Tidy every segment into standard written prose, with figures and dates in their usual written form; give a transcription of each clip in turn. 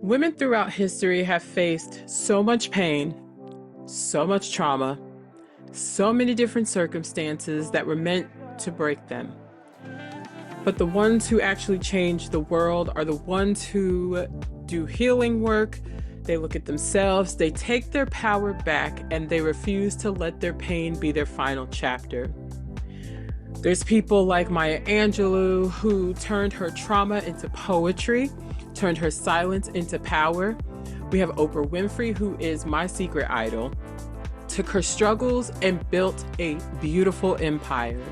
Women throughout history have faced so much pain, so much trauma, so many different circumstances that were meant to break them. But the ones who actually change the world are the ones who do healing work. They look at themselves, they take their power back, and they refuse to let their pain be their final chapter. There's people like Maya Angelou who turned her trauma into poetry, turned her silence into power. We have Oprah Winfrey, who is my secret idol, took her struggles and built a beautiful empire.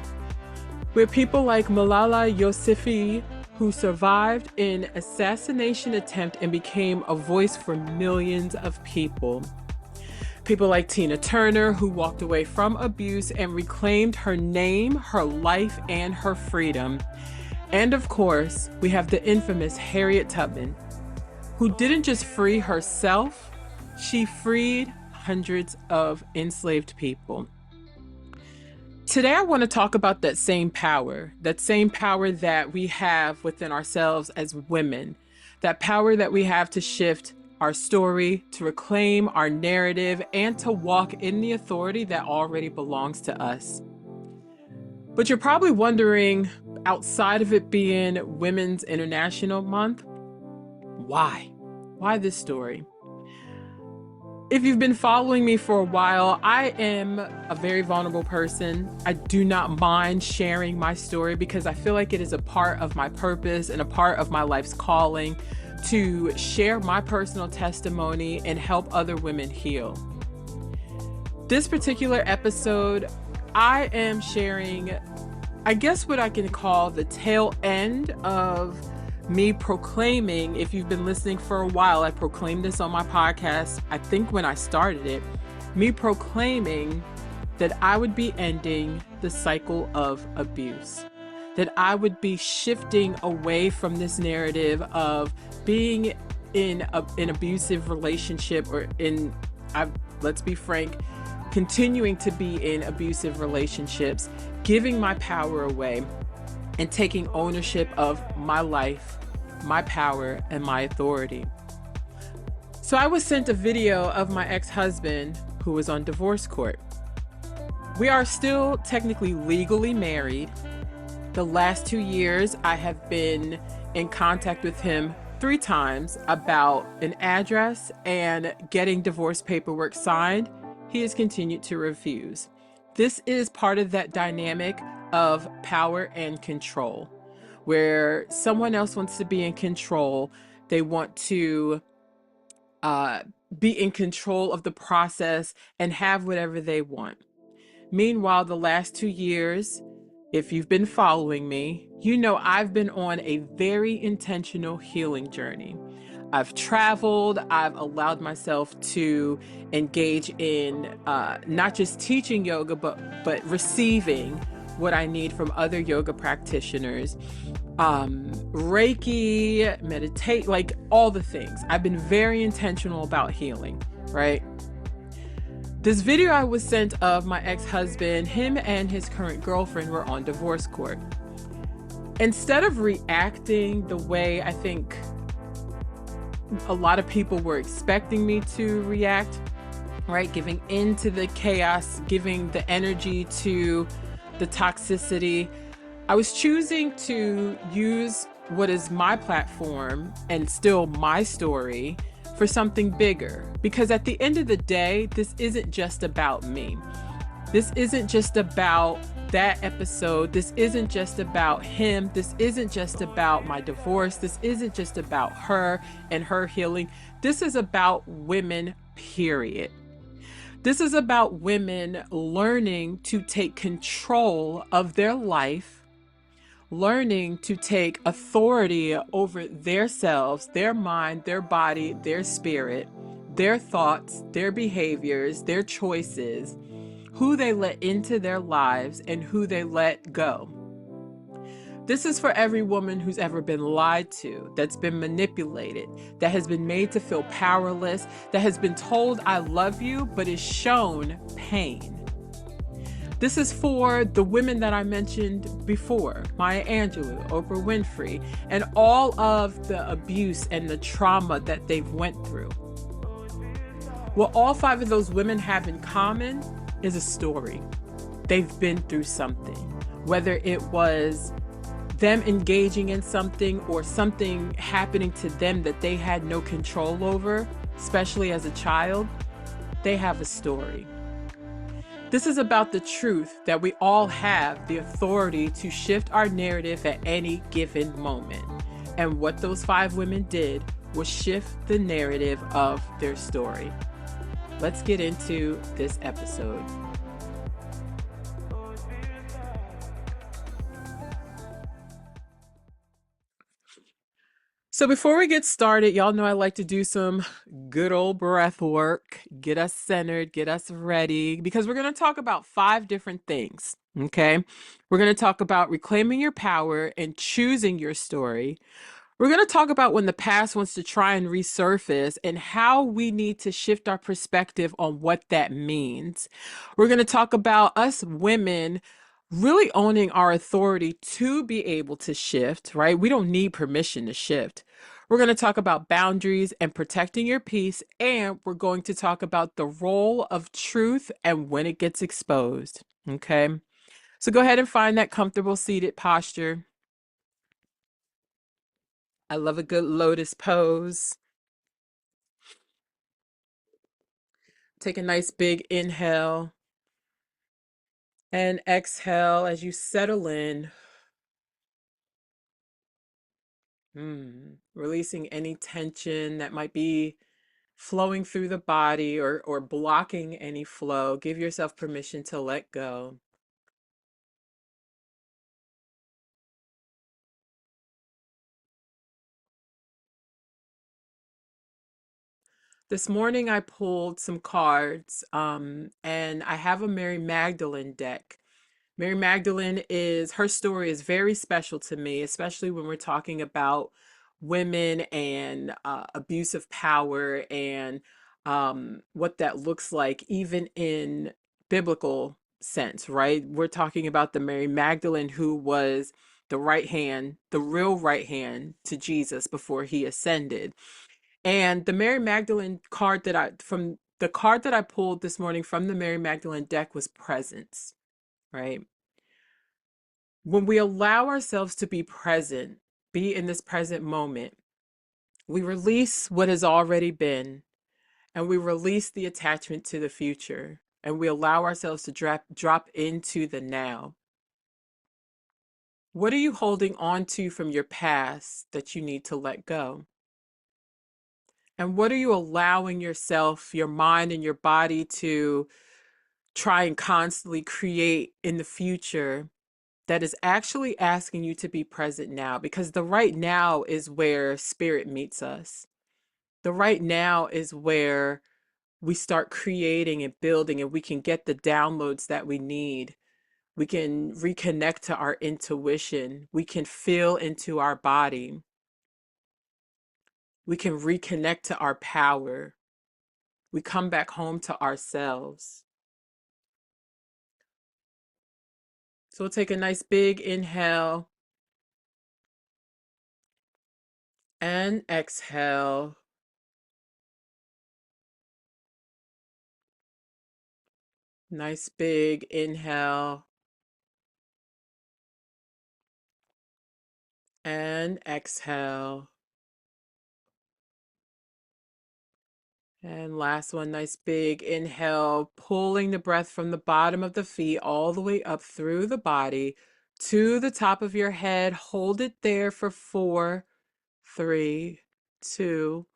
We have people like Malala Yousafzai, who survived an assassination attempt and became a voice for millions of people. People like Tina Turner, who walked away from abuse and reclaimed her name, her life, and her freedom. And of course, we have the infamous Harriet Tubman, who didn't just free herself, she freed hundreds of enslaved people. Today, I want to talk about that same power that we have within ourselves as women, that power that we have to shift our story, to reclaim our narrative, and to walk in the authority that already belongs to us. But you're probably wondering, outside of it being Women's International Month, why? Why this story? If you've been following me for a while, I am a very vulnerable person. I do not mind sharing my story because I feel like it is a part of my purpose and a part of my life's calling to share my personal testimony and help other women heal. This particular episode, I am sharing, I guess what I can call the tail end of me proclaiming. If you've been listening for a while, I proclaimed this on my podcast, I think when I started it, me proclaiming that I would be ending the cycle of abuse, that I would be shifting away from this narrative of being in an abusive relationship let's be frank, continuing to be in abusive relationships, giving my power away and taking ownership of my life, my power, and my authority. So I was sent a video of my ex-husband who was on divorce court. We are still technically legally married. The last 2 years, I have been in contact with him 3 times about an address and getting divorce paperwork signed. He has continued to refuse. This is part of that dynamic of power and control, where someone else wants to be in control. They want to be in control of the process and have whatever they want. Meanwhile, the last 2 years, if you've been following me, you know I've been on a very intentional healing journey. I've traveled, I've allowed myself to engage in not just teaching yoga, but receiving what I need from other yoga practitioners, Reiki, meditate, like all the things. I've been very intentional about healing, right? This video I was sent of my ex-husband, him and his current girlfriend were on divorce court. Instead of reacting the way I think a lot of people were expecting me to react, right? Giving into the chaos, giving the energy to the toxicity, I was choosing to use what is my platform and still my story for something bigger. Because at the end of the day, this isn't just about me. This isn't just about that episode. This isn't just about him. This isn't just about my divorce. This isn't just about her and her healing. This is about women, period. This is about women learning to take control of their life, learning to take authority over their selves, their mind, their body, their spirit, their thoughts, their behaviors, their choices, who they let into their lives and who they let go. This is for every woman who's ever been lied to, that's been manipulated, that has been made to feel powerless, that has been told I love you, but is shown pain. This is for the women that I mentioned before, Maya Angelou, Oprah Winfrey, and all of the abuse and the trauma that they've went through. What all five of those women have in common is a story. They've been through something, whether it was them engaging in something or something happening to them that they had no control over, especially as a child. They have a story. This is about the truth that we all have the authority to shift our narrative at any given moment. And what those five women did was shift the narrative of their story. Let's get into this episode. So before we get started, y'all know I like to do some good old breath work, get us centered, get us ready, because we're going to talk about 5 different things, okay? We're going to talk about reclaiming your power and choosing your story. We're going to talk about when the past wants to try and resurface and how we need to shift our perspective on what that means. We're going to talk about us women really owning our authority to be able to shift, right? We don't need permission to shift. We're going to talk about boundaries and protecting your peace, and we're going to talk about the role of truth and when it gets exposed, okay? So go ahead and find that comfortable seated posture. I love a good lotus pose. Take a nice big inhale and exhale as you settle in. Releasing any tension that might be flowing through the body or blocking any flow. Give yourself permission to let go. This morning I pulled some cards and I have a Mary Magdalene deck. Mary Magdalene her story is very special to me, especially when we're talking about women and abuse of power and what that looks like, even in biblical sense, right? We're talking about the Mary Magdalene who was the right hand, the real right hand to Jesus before he ascended. And the Mary Magdalene card from the card that I pulled this morning from the Mary Magdalene deck was presence, right? When we allow ourselves to be present, be in this present moment, we release what has already been and we release the attachment to the future and we allow ourselves to drop into the now. What are you holding on to from your past that you need to let go? And what are you allowing yourself, your mind, and your body to try and constantly create in the future that is actually asking you to be present now? Because the right now is where spirit meets us. The right now is where we start creating and building, and we can get the downloads that we need. We can reconnect to our intuition. We can feel into our body. We can reconnect to our power. We come back home to ourselves. So we'll take a nice big inhale and exhale. Nice big inhale and exhale. And last one, nice big inhale, pulling the breath from the bottom of the feet all the way up through the body to the top of your head. Hold it there for 4, 3, 2,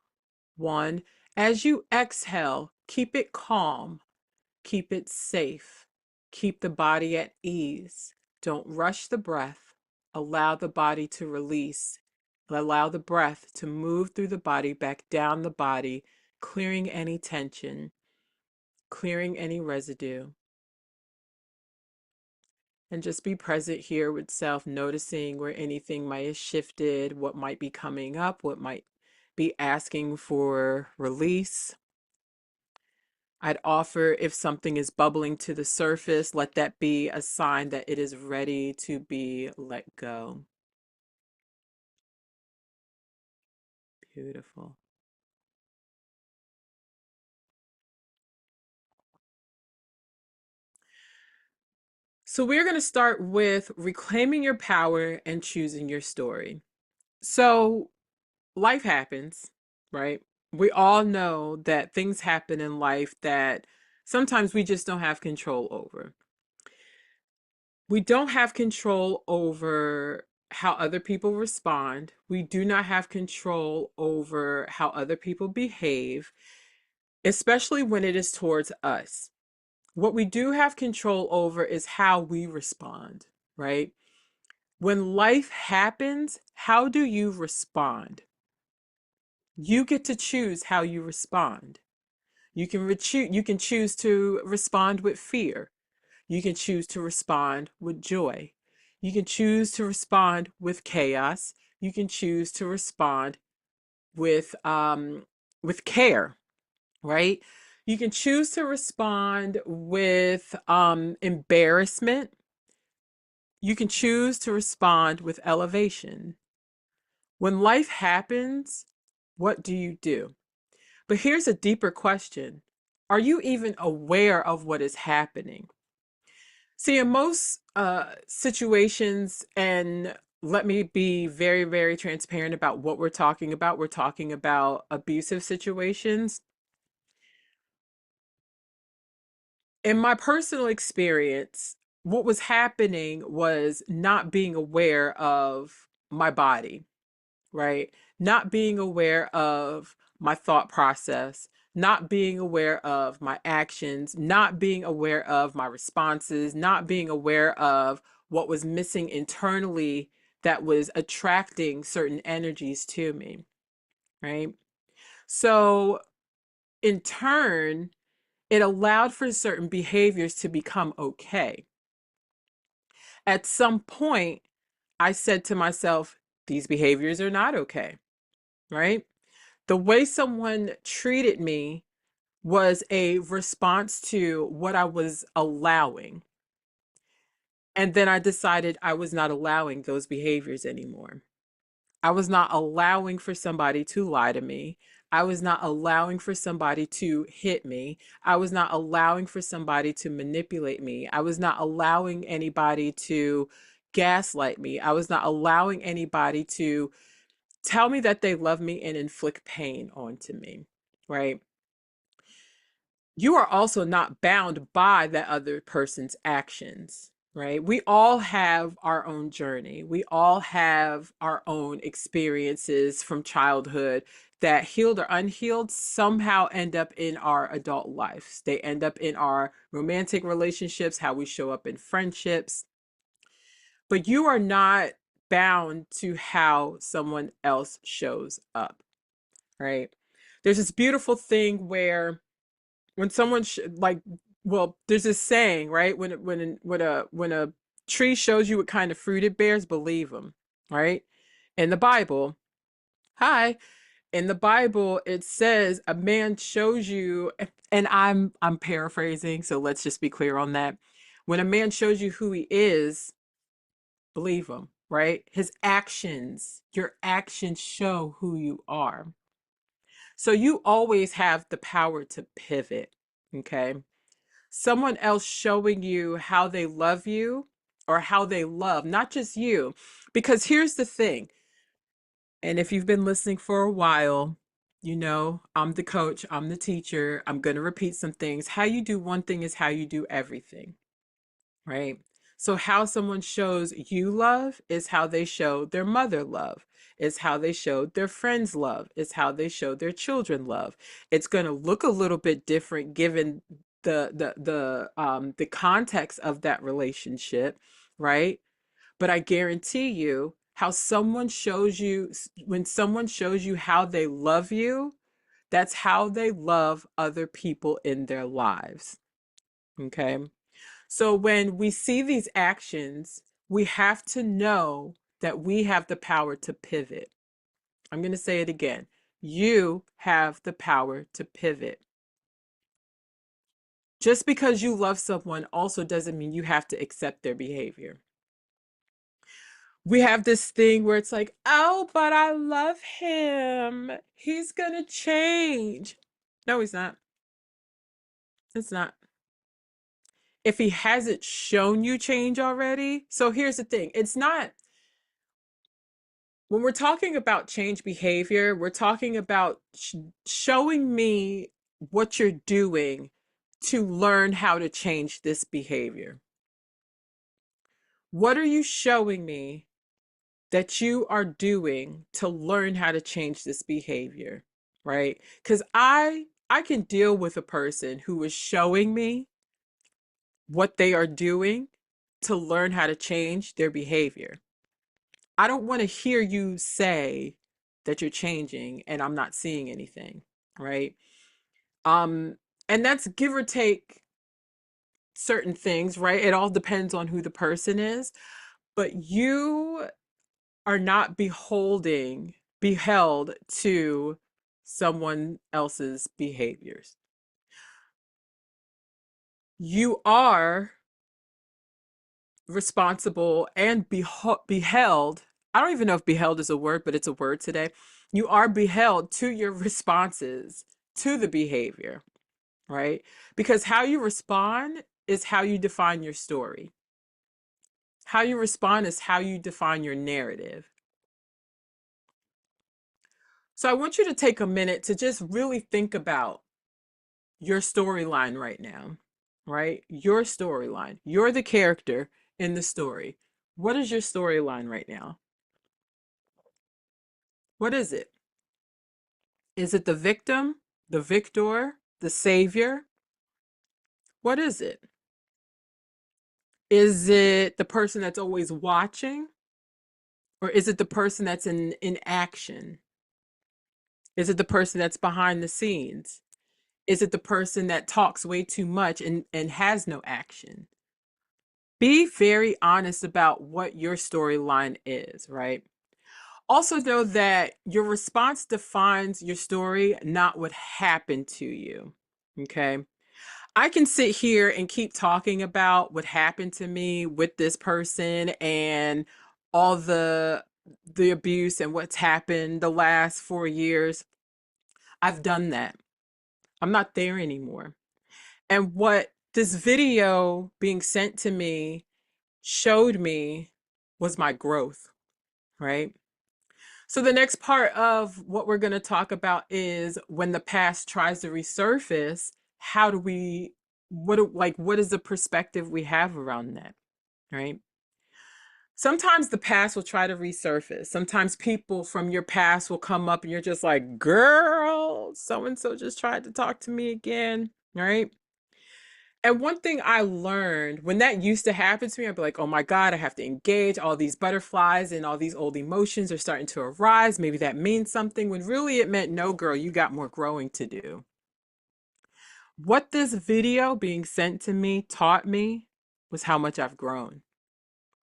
1. As you exhale, keep it calm, keep it safe, keep the body at ease. Don't rush the breath. Allow the body to release. Allow the breath to move through the body, back down the body, clearing any tension, clearing any residue. And just be present here with self, noticing where anything might have shifted, what might be coming up, what might be asking for release. I'd offer if something is bubbling to the surface, let that be a sign that it is ready to be let go. Beautiful. So we're going to start with reclaiming your power and choosing your story. So life happens, right? We all know that things happen in life that sometimes we just don't have control over. We don't have control over how other people respond. We do not have control over how other people behave, especially when it is towards us. What we do have control over is how we respond, right? When life happens, how do you respond? You get to choose how you respond. You can choose to respond with fear. You can choose to respond with joy. You can choose to respond with chaos. You can choose to respond with care, right? You can choose to respond with embarrassment. You can choose to respond with elevation. When life happens, what do you do? But here's a deeper question. Are you even aware of what is happening? See, in most situations, and let me be very, very transparent about what we're talking about. We're talking about abusive situations. In my personal experience, what was happening was not being aware of my body, right? Not being aware of my thought process, not being aware of my actions, not being aware of my responses, not being aware of what was missing internally that was attracting certain energies to me, right? So, in turn, it allowed for certain behaviors to become okay. At some point, I said to myself, these behaviors are not okay, right? The way someone treated me was a response to what I was allowing. And then I decided I was not allowing those behaviors anymore. I was not allowing for somebody to lie to me. I was not allowing for somebody to hit me. I was not allowing for somebody to manipulate me. I was not allowing anybody to gaslight me. I was not allowing anybody to tell me that they love me and inflict pain onto me, right? You are also not bound by that other person's actions, right? We all have our own journey. We all have our own experiences from childhood that, healed or unhealed, somehow end up in our adult lives. They end up in our romantic relationships, how we show up in friendships. But you are not bound to how someone else shows up, right? There's this beautiful thing where when someone like, well, there's this saying, right? When a tree shows you what kind of fruit it bears, believe them, right? In the Bible, hi, in the Bible, it says a man shows you, and I'm paraphrasing, so let's just be clear on that. When a man shows you who he is, believe him, right? His actions, your actions show who you are. So you always have the power to pivot, okay? Someone else showing you how they love you or how they love, not just you. Because here's the thing, and if you've been listening for a while, you know, I'm the coach, I'm the teacher, I'm going to repeat some things. How you do one thing is how you do everything, right? So, how someone shows you love is how they show their mother love, is how they showed their friends love, is how they show their children love. It's going to look a little bit different given the context of that relationship, right? But I guarantee you, how someone shows you, when someone shows you how they love you, that's how they love other people in their lives. Okay. So when we see these actions, we have to know that we have the power to pivot. I'm going to say it again. You have the power to pivot. Just because you love someone also doesn't mean you have to accept their behavior. We have this thing where it's like, oh, but I love him. He's gonna change. No, he's not. It's not. If he hasn't shown you change already. So here's the thing. It's not, when we're talking about change behavior, we're talking about showing me what you're doing to learn how to change this behavior. What are you showing me that you are doing to learn how to change this behavior, right? Because I can deal with a person who is showing me what they are doing to learn how to change their behavior. I don't want to hear you say that you're changing and I'm not seeing anything, right? Um, and that's give or take certain things, right? It all depends on who the person is, but you are not beheld to someone else's behaviors. You are responsible and beheld. I don't even know if beheld is a word, but it's a word today. You are beheld to your responses to the behavior, right? Because how you respond is how you define your story. How you respond is how you define your narrative. So I want you to take a minute to just really think about your storyline right now, right? Your storyline. You're the character in the story. What is your storyline right now? What is it? Is it the victim, the victor, the savior? What is it? Is it the person that's always watching? Or is it the person that's in action? Is it the person that's behind the scenes? Is it the person that talks way too much and has no action? Be very honest about what your storyline is, right? Also know that your response defines your story, not what happened to you. Okay. I can sit here and keep talking about what happened to me with this person and all the abuse and what's happened the last 4 years. I've done that. I'm not there anymore. And what this video being sent to me showed me was my growth, right? So the next part of what we're going to talk about is when the past tries to resurface, how do we what is the perspective we have around that, right? Sometimes the past will try to resurface. Sometimes people from your past will come up and you're just like, "Girl, so and so just tried to talk to me again," right? And one thing I learned when that used to happen to me, I'd be like, oh my God, I have to engage. All these butterflies and all these old emotions are starting to arise. Maybe that means something, when really it meant, no, girl, you got more growing to do. What this video being sent to me taught me was how much I've grown,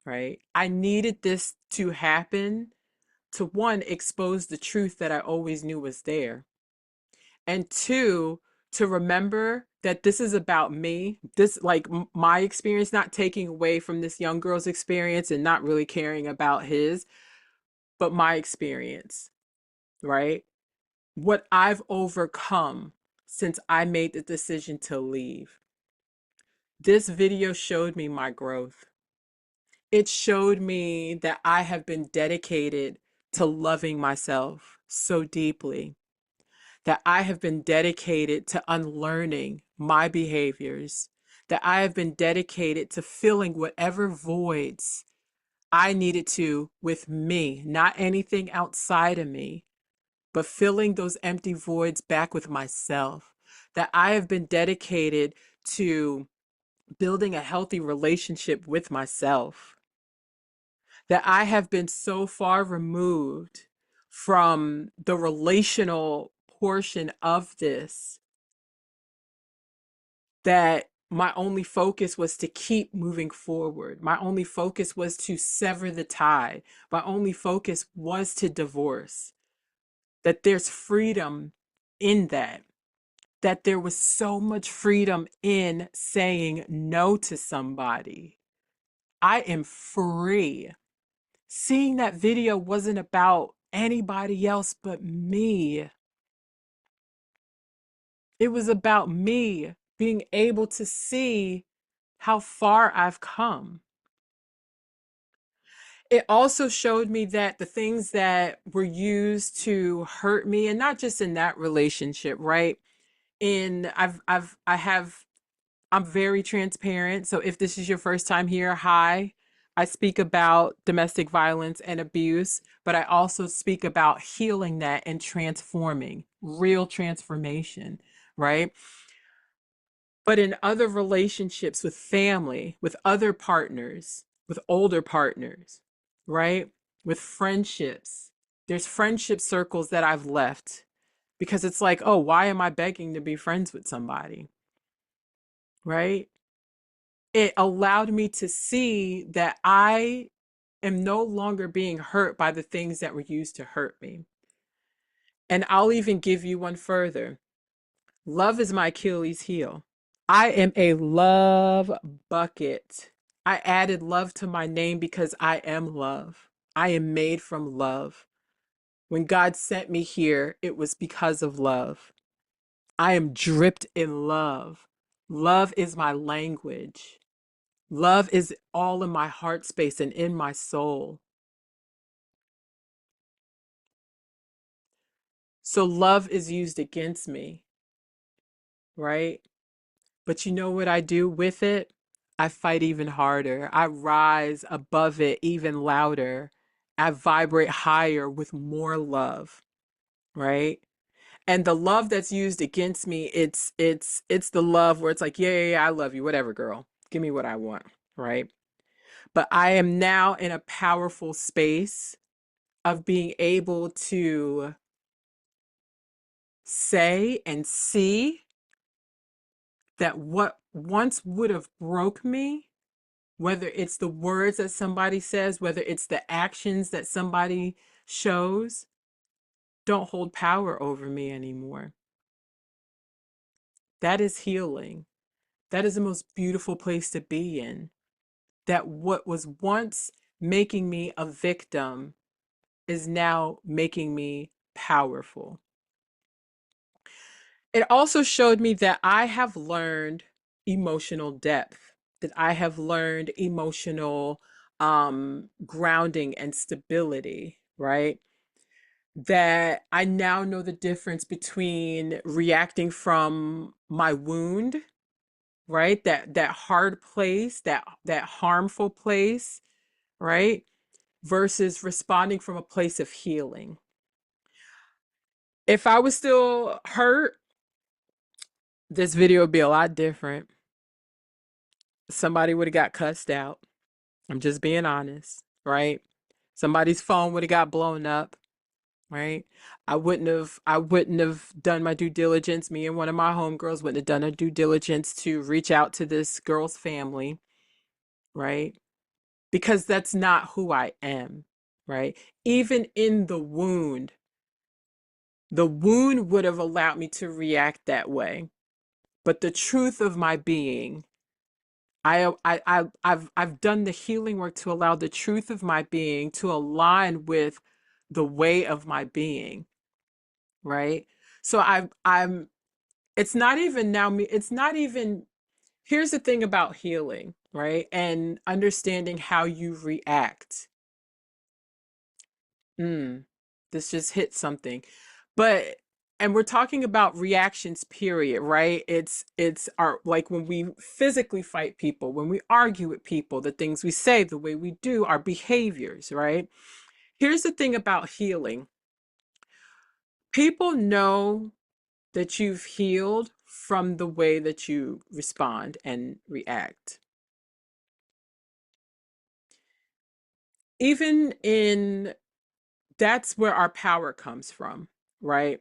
right? I needed this to happen to, one, expose the truth that I always knew was there. And two, to remember that this is about me, this like my experience, not taking away from this young girl's experience and not really caring about his, but my experience, right? What I've overcome since I made the decision to leave. This video showed me my growth. It showed me that I have been dedicated to loving myself so deeply, that I have been dedicated to unlearning my behaviors, that I have been dedicated to filling whatever voids I needed to with me, not anything outside of me, but filling those empty voids back with myself, that I have been dedicated to building a healthy relationship with myself, that I have been so far removed from the relational portion of this that my only focus was to keep moving forward. My only focus was to sever the tie. My only focus was to divorce. That there's freedom in that. that there was so much freedom in saying no to somebody. I am free. Seeing that video wasn't about anybody else but me. It was about me being able to see how far I've come. It also showed me that the things that were used to hurt me, and not just in that relationship, right? In I have I'm very transparent. So if this is your first time here, hi. I speak about domestic violence and abuse, but I also speak about healing that and transforming, real transformation, right? But in other relationships with family, with other partners, with older partners, right? With friendships, there's friendship circles that I've left because it's like, oh, why am I begging to be friends with somebody? Right? It allowed me to see that I am no longer being hurt by the things that were used to hurt me. And I'll even give you one further. Love is my Achilles heel. I am a love bucket. I added love to my name because I am love. I am made from love. When God sent me here, it was because of love. I am dripped in love. Love is my language. Love is all in my heart space and in my soul. So love is used against me, right? But you know what I do with it? I fight even harder. I rise above it even louder. I vibrate higher with more love, right? And the love that's used against me, it's the love where it's like, yeah, yeah, yeah, I love you, whatever, girl. Give me what I want, right? But I am now in a powerful space of being able to say and see that what once would have broke me, whether it's the words that somebody says, whether it's the actions that somebody shows, don't hold power over me anymore. That is healing. That is the most beautiful place to be in. That what was once making me a victim is now making me powerful. It also showed me that I have learned emotional depth, that I have learned emotional grounding and stability, right? That I now know the difference between reacting from my wound, right? That hard place, that harmful place, right? Versus responding from a place of healing. If I was still hurt, this video would be a lot different. Somebody would have got cussed out. I'm just being honest, right? Somebody's phone would have got blown up, right? I wouldn't have done my due diligence. Me and one of my homegirls wouldn't have done a due diligence to reach out to this girl's family, right? Because that's not who I am, right? Even in the wound would have allowed me to react that way. But the truth of my being, I've done the healing work to allow the truth of my being to align with the way of my being, right? So I'm it's not even now me, it's not even here's the thing about healing, right? And understanding how you react. Mm, this just hit something. But and we're talking about reactions, period, right? It's our like when we physically fight people, when we argue with people, the things we say, the way we do, our behaviors, right? Here's the thing about healing. People know that you've healed from the way that you respond and react. Even in that's where our power comes from, right?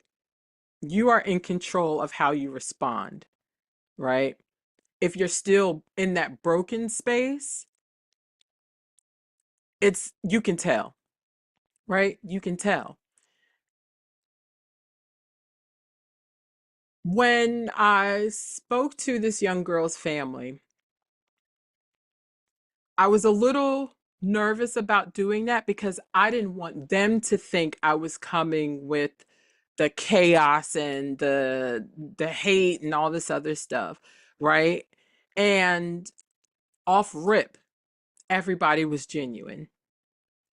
You are in control of how you respond, right? If you're still in that broken space, it's you can tell, right? You can tell. When I spoke to this young girl's family, I was a little nervous about doing that because I didn't want them to think I was coming with the chaos and the hate and all this other stuff, right? And off rip, everybody was genuine.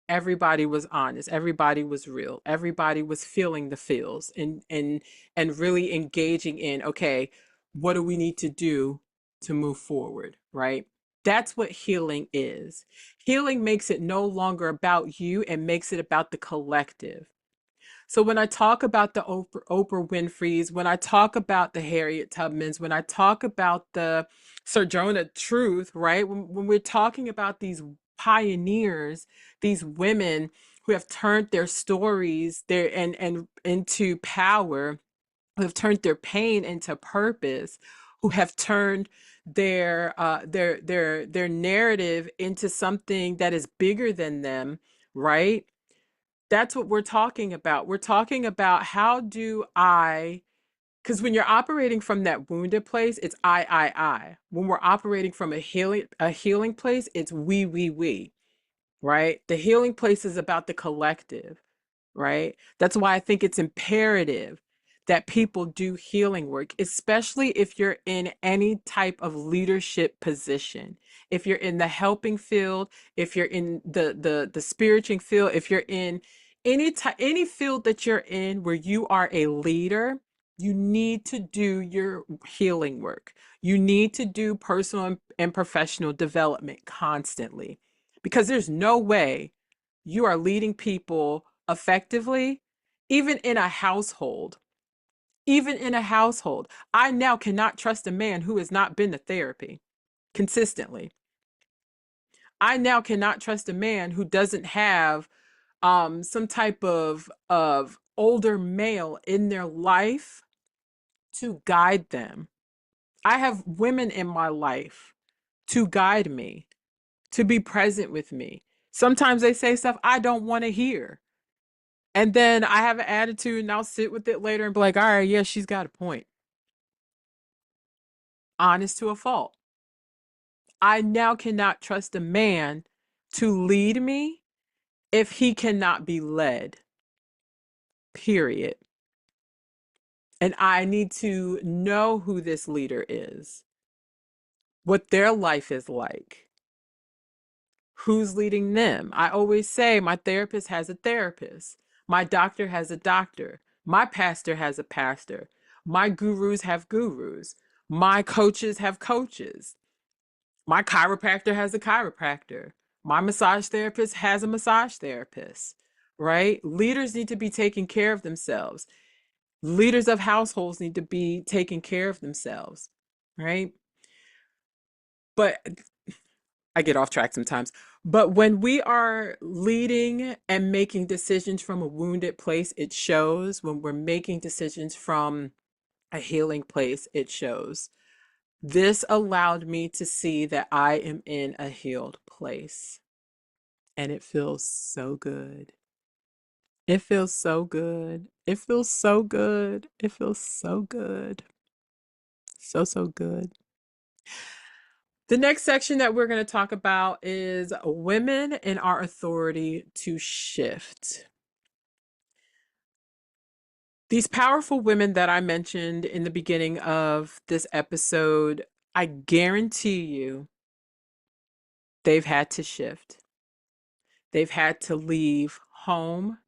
Everybody was honest. Everybody was real. Everybody was feeling the feels and really engaging in, okay, what do we need to do to move forward, right? That's what healing is. Healing makes it no longer about you and makes it about the collective. So when I talk about the Oprah Winfrey's, when I talk about the Harriet Tubmans, when I talk about the Sojourner Truth, right? When we're talking about these pioneers, these women who have turned their stories their and into power, who have turned their pain into purpose, who have turned their narrative into something that is bigger than them, right? That's what we're talking about. We're talking about how do I, because when you're operating from that wounded place, it's I. When we're operating from a healing place, it's we, right? The healing place is about the collective, right? That's why I think it's imperative that people do healing work, especially if you're in any type of leadership position. If you're in the helping field, if you're in the spiritual field, if you're in any field that you're in where you are a leader, you need to do your healing work. You need to do personal and professional development constantly because there's no way you are leading people effectively, even in a household. Even in a household, I now cannot trust a man who has not been to therapy consistently. I now cannot trust a man who doesn't have some type of older male in their life to guide them. I have women in my life to guide me, to be present with me. Sometimes they say stuff I don't want to hear. And then I have an attitude and I'll sit with it later and be like, all right, yeah, she's got a point. Honest to a fault. I now cannot trust a man to lead me if he cannot be led, period. And I need to know who this leader is, what their life is like, who's leading them. I always say my therapist has a therapist, my doctor has a doctor, my pastor has a pastor, my gurus have gurus, my coaches have coaches, my chiropractor has a chiropractor, my massage therapist has a massage therapist, right? Leaders need to be taking care of themselves. Leaders of households need to be taking care of themselves, right? But I get off track sometimes. But when we are leading and making decisions from a wounded place, it shows. When we're making decisions from a healing place, it shows. This allowed me to see that I am in a healed place. And it feels so good. It feels so good. It feels so good. It feels so good. So, so good. The next section that we're going to talk about is women and our authority to shift. These powerful women that I mentioned in the beginning of this episode, I guarantee you they've had to shift. They've had to leave home.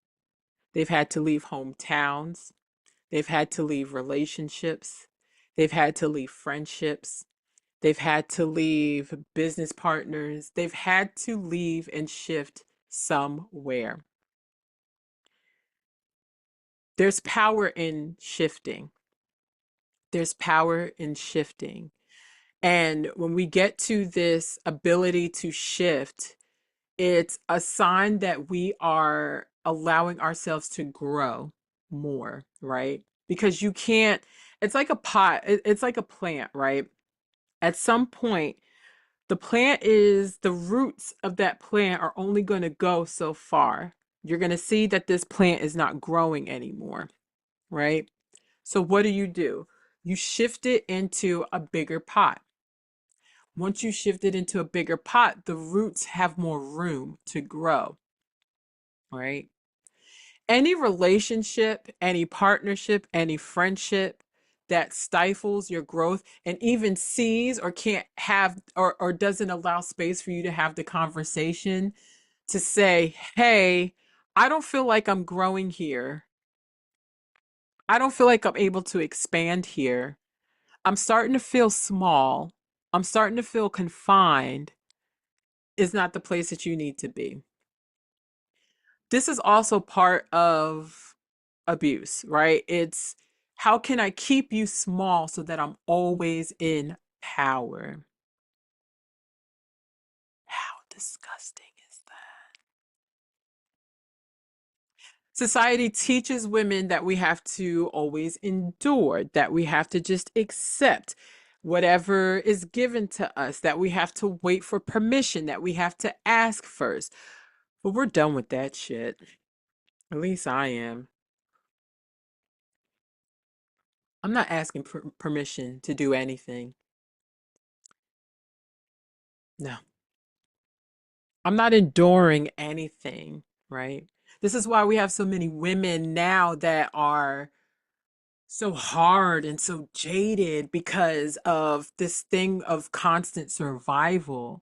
They've had to leave hometowns. They've had to leave relationships. They've had to leave friendships. They've had to leave business partners. They've had to leave and shift somewhere. There's power in shifting. There's power in shifting. And when we get to this ability to shift, it's a sign that we are allowing ourselves to grow more, right? Because you can't, it's like a pot, it's like a plant, right? At some point, the plant is the roots of that plant are only going to go so far. You're going to see that this plant is not growing anymore, right? So what do? You shift it into a bigger pot. Once you shift it into a bigger pot, the roots have more room to grow, right? Any relationship, any partnership, any friendship that stifles your growth and even sees or can't have or doesn't allow space for you to have the conversation to say, hey, I don't feel like I'm growing here. I don't feel like I'm able to expand here. I'm starting to feel small. I'm starting to feel confined, is not the place that you need to be. This is also part of abuse, right? It's how can I keep you small so that I'm always in power? How disgusting is that? Society teaches women that we have to always endure, that we have to just accept whatever is given to us, that we have to wait for permission, that we have to ask first. But we're done with that shit. At least I am. I'm not asking permission to do anything. No, I'm not enduring anything, right? This is why we have so many women now that are so hard and so jaded because of this thing of constant survival,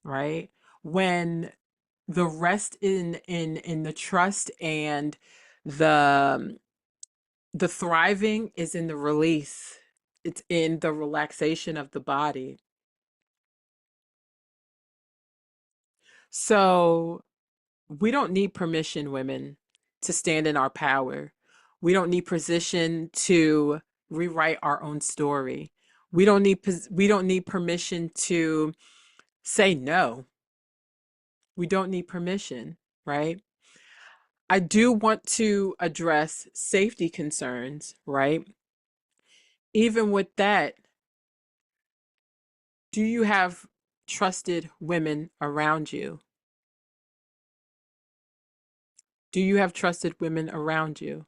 right? When the rest in the trust and the the thriving is in the release. It's in the relaxation of the body. So we don't need permission, women, to stand in our power. We don't need position to rewrite our own story. We don't need permission to say no. We don't need permission, right? I do want to address safety concerns, right? Even with that, do you have trusted women around you? Do you have trusted women around you?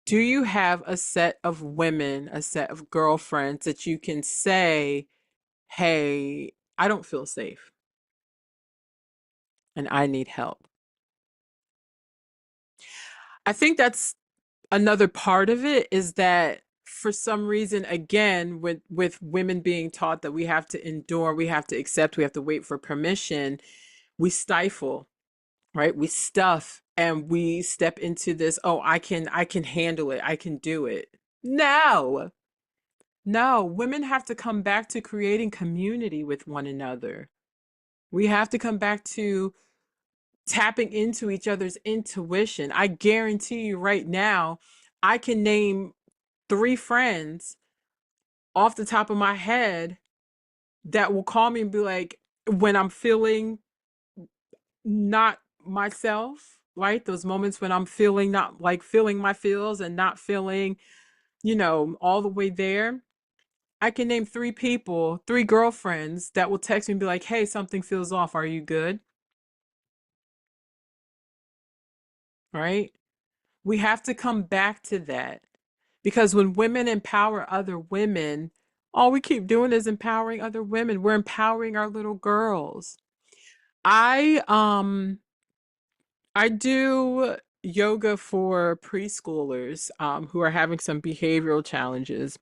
Do you have a set of women, a set of girlfriends that you can say, hey, I don't feel safe and I need help? I think that's another part of it is that for some reason, again, with women being taught that we have to endure, we have to accept, we have to wait for permission, we stifle, right? We stuff and we step into this, oh, I can handle it. I can do it. No. No, women have to come back to creating community with one another. We have to come back to tapping into each other's intuition. I guarantee you right now, I can name three friends off the top of my head that will call me and be like, when I'm feeling not myself, right? Those moments when I'm feeling not like feeling my feels and not feeling, all the way there. I can name three people, three girlfriends that will text me and be like, hey, something feels off. Are you good? Right? We have to come back to that because when women empower other women, all we keep doing is empowering other women. We're empowering our little girls. I um I do yoga for preschoolers who are having some behavioral challenges.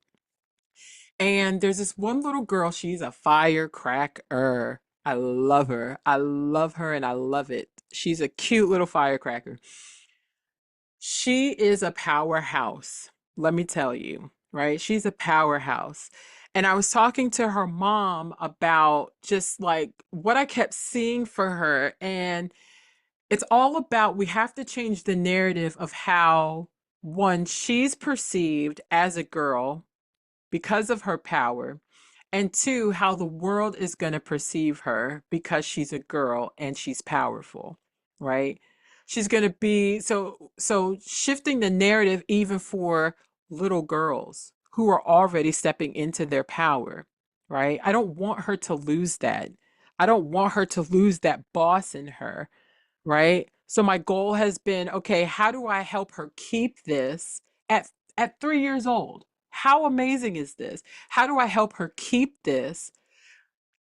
And there's this one little girl, she's a firecracker. I love her. I love her and I love it. She's a cute little firecracker. She is a powerhouse, let me tell you, right? She's a powerhouse. And I was talking to her mom about just like what I kept seeing for her. And it's all about we have to change the narrative of how, one, she's perceived as a girl because of her power, and two, how the world is going to perceive her because she's a girl and she's powerful, right? She's going to be so shifting the narrative even for little girls who are already stepping into their power, right? I don't want her to lose that. I don't want her to lose that boss in her, right? So my goal has been, okay, how do I help her keep this at 3 years old? How amazing is this? How do I help her keep this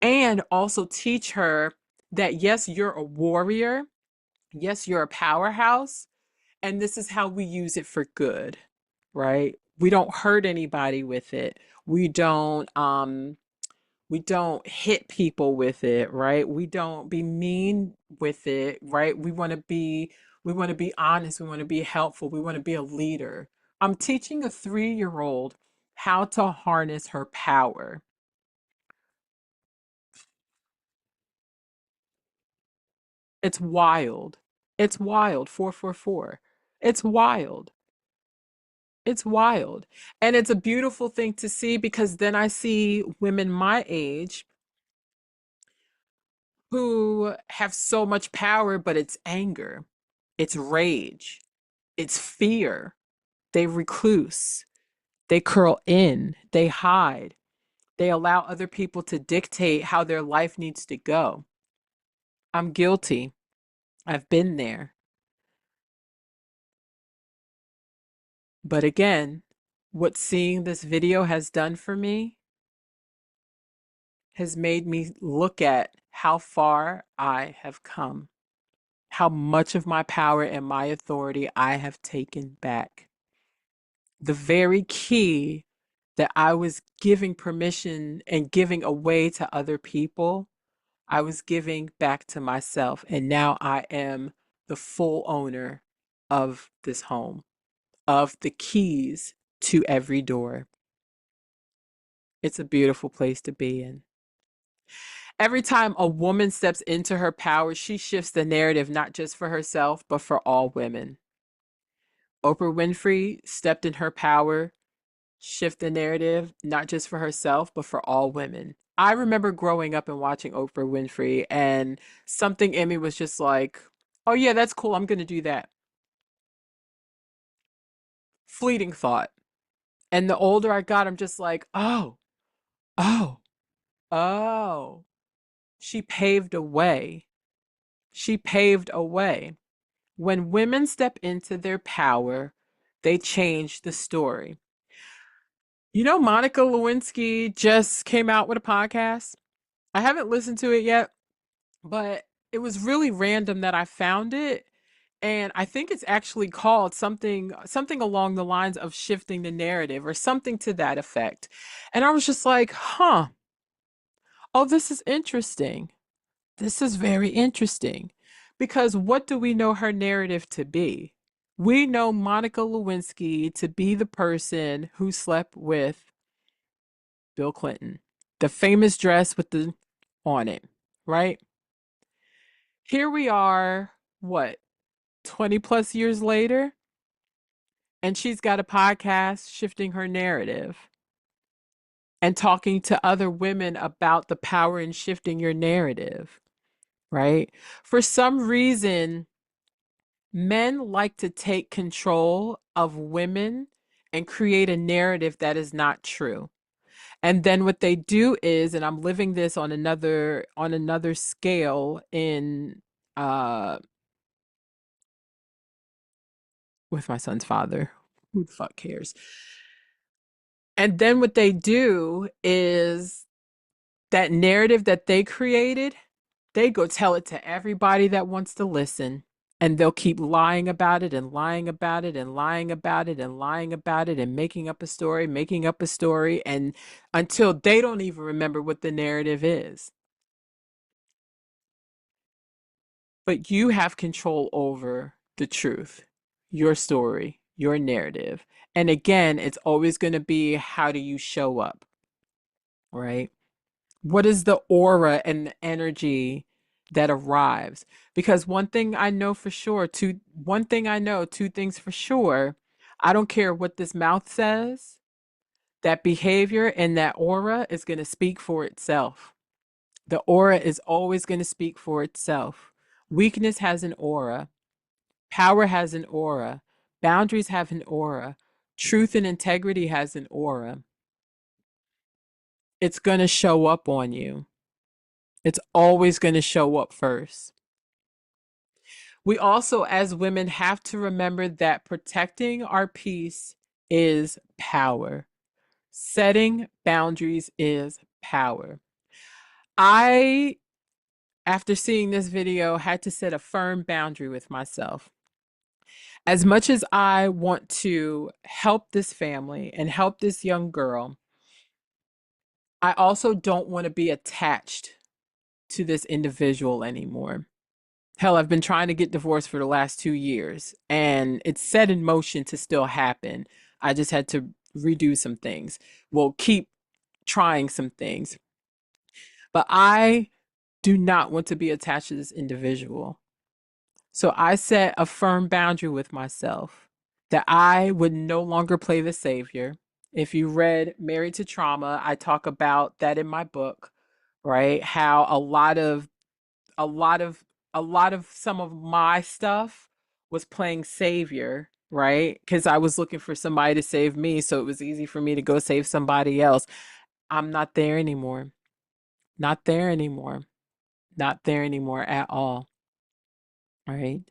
and also teach her that yes, you're a warrior, yes, you're a powerhouse, and this is how we use it for good, right? We don't hurt anybody with it. We don't we don't hit people with it, right? We don't be mean with it, right? We want to be honest, we want to be helpful, we want to be a leader. I'm teaching a 3-year-old how to harness her power. It's wild. It's wild. 444. It's wild. It's wild. And it's a beautiful thing to see because then I see women my age who have so much power, but it's anger, it's rage, it's fear. They recluse, they curl in, they hide, they allow other people to dictate how their life needs to go. I'm guilty. I've been there. But again, what seeing this video has done for me has made me look at how far I have come, how much of my power and my authority I have taken back. The very key that I was giving permission and giving away to other people, I was giving back to myself. And now I am the full owner of this home, of the keys to every door. It's a beautiful place to be in. Every time a woman steps into her power, she shifts the narrative not just for herself, but for all women. Oprah Winfrey stepped in her power, shift the narrative, not just for herself, but for all women. I remember growing up and watching Oprah Winfrey, and something in me was just like, oh, yeah, that's cool. I'm going to do that. Fleeting thought. And the older I got, I'm just like, oh, oh. She paved a way. She paved a way. When women step into their power, they change the story. You know, Monica Lewinsky just came out with a podcast. I haven't listened to it yet, but it was really random that I found it. And I think it's actually called something along the lines of shifting the narrative or something to that effect. And I was just like, huh, oh, this is interesting. This is very interesting. Because what do we know her narrative to be? We know Monica Lewinsky to be the person who slept with Bill Clinton, the famous dress with the on it, right? Here we are, what, 20 plus years later, and she's got a podcast shifting her narrative and talking to other women about the power in shifting your narrative, right? For some reason, men like to take control of women and create a narrative that is not true. And then what they do is, and I'm living this on another scale in uh with my son's father. Who the fuck cares? And then what they do is that narrative that they created, they go tell it to everybody that wants to listen. And they'll keep lying about it and lying about it and lying about it and lying about it and making up a story, and until they don't even remember what the narrative is. But you have control over the truth, your story, your narrative. And again, it's always going to be how do you show up, right? What is the aura and the energy that arrives? Because one thing I know for sure, one thing I know, two things for sure. I don't care what this mouth says, that behavior and that aura is going to speak for itself. The aura is always going to speak for itself. Weakness has an aura. Power has an aura. Boundaries have an aura. Truth and integrity has an aura. It's going to show up on you. It's always going to show up first. We also, as women, have to remember that protecting our peace is power. Setting boundaries is power. I, after seeing this video, had to set a firm boundary with myself. As much as I want to help this family and help this young girl, I also don't want to be attached to this individual anymore. Hell, I've been trying to get divorced for the last 2 years, and it's set in motion to still happen. I just had to redo some things. We'll keep trying some things. But I do not want to be attached to this individual. So I set a firm boundary with myself that I would no longer play the savior. If you read Married to Trauma, I talk about that in my book, right? How a lot of a lot of some of my stuff was playing savior, right? Because I was looking for somebody to save me, so it was easy for me to go save somebody else. I'm not there anymore. Not there anymore. Not there anymore at all. Right.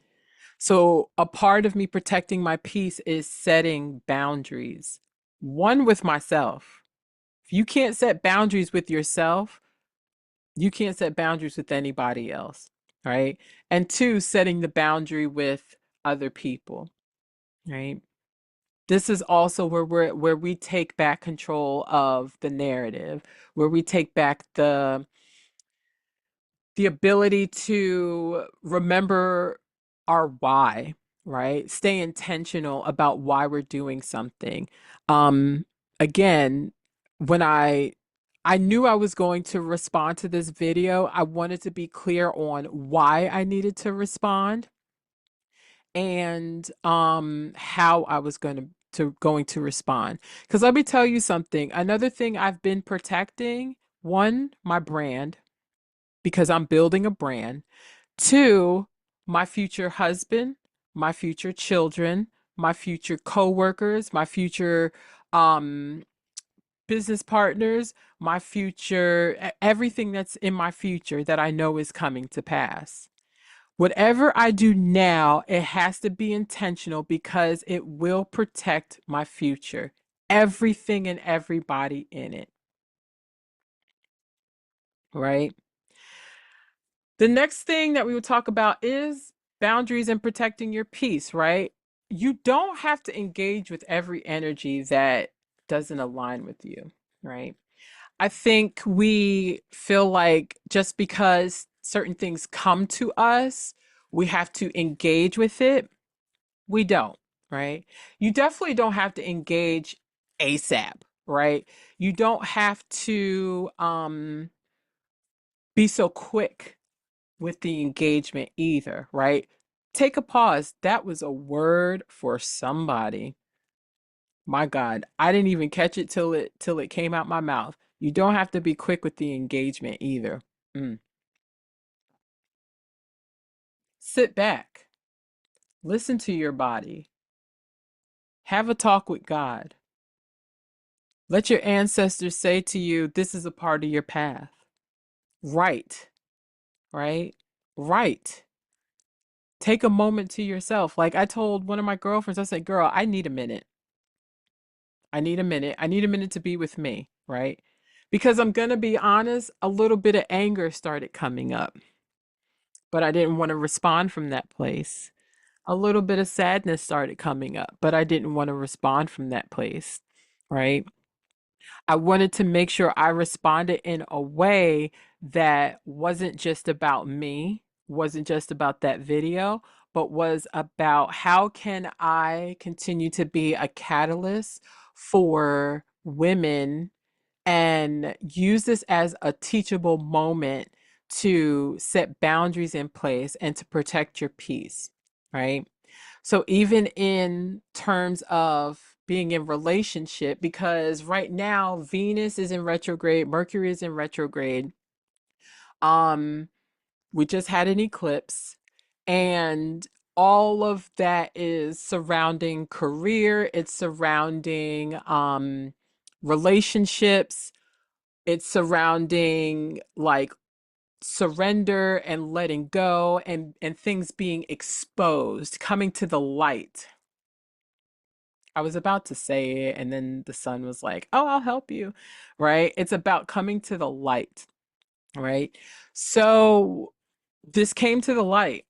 So a part of me protecting my peace is setting boundaries. One, with myself. If you can't set boundaries with yourself, you can't set boundaries with anybody else. Right. And two, setting the boundary with other people. Right. This is also where we take back control of the narrative, where we take back the ability to remember our why, right? Stay intentional about why we're doing something. Um, again, when I knew I was going to respond to this video, I wanted to be clear on why I needed to respond and how I was going to respond. Because let me tell you something. Another thing I've been protecting, one, my brand, because I'm building a brand. Two, my future husband, my future children, my future coworkers, my future um business partners, my future everything that's in my future that I know is coming to pass. Whatever I do now, it has to be intentional because it will protect my future. Everything and everybody in it, right? The next thing that we will talk about is boundaries and protecting your peace, right? You don't have to engage with every energy that doesn't align with you, right? I think we feel like just because certain things come to us, we have to engage with it. We don't, right? You definitely don't have to engage ASAP, right? You don't have to be so quick with the engagement either, right? Take a pause. That was a word for somebody. My God, I didn't even catch it till it came out my mouth. You don't have to be quick with the engagement either. Mm. Sit back. Listen to your body. Have a talk with God. Let your ancestors say to you, this is a part of your path. Right, right, right. Take a moment to yourself. Like I told one of my girlfriends, I said, girl, I need a minute. I need a minute. I need a minute to be with me, right? Because I'm going to be honest, a little bit of anger started coming up, but I didn't want to respond from that place. A little bit of sadness started coming up, but I didn't want to respond from that place, right? I wanted to make sure I responded in a way that wasn't just about me, wasn't just about that video, but was about how can I continue to be a catalyst for women and use this as a teachable moment to set boundaries in place and to protect your peace, right? So even in terms of being in relationship, because right now Venus is in retrograde, Mercury is in retrograde. Um, we just had an eclipse, and all of that is surrounding career, it's surrounding relationships, it's surrounding like surrender and letting go and things being exposed, coming to the light, I was about to say it, and then the son was like, "Oh, I'll help you." Right? It's about coming to the light, right? So this came to the light,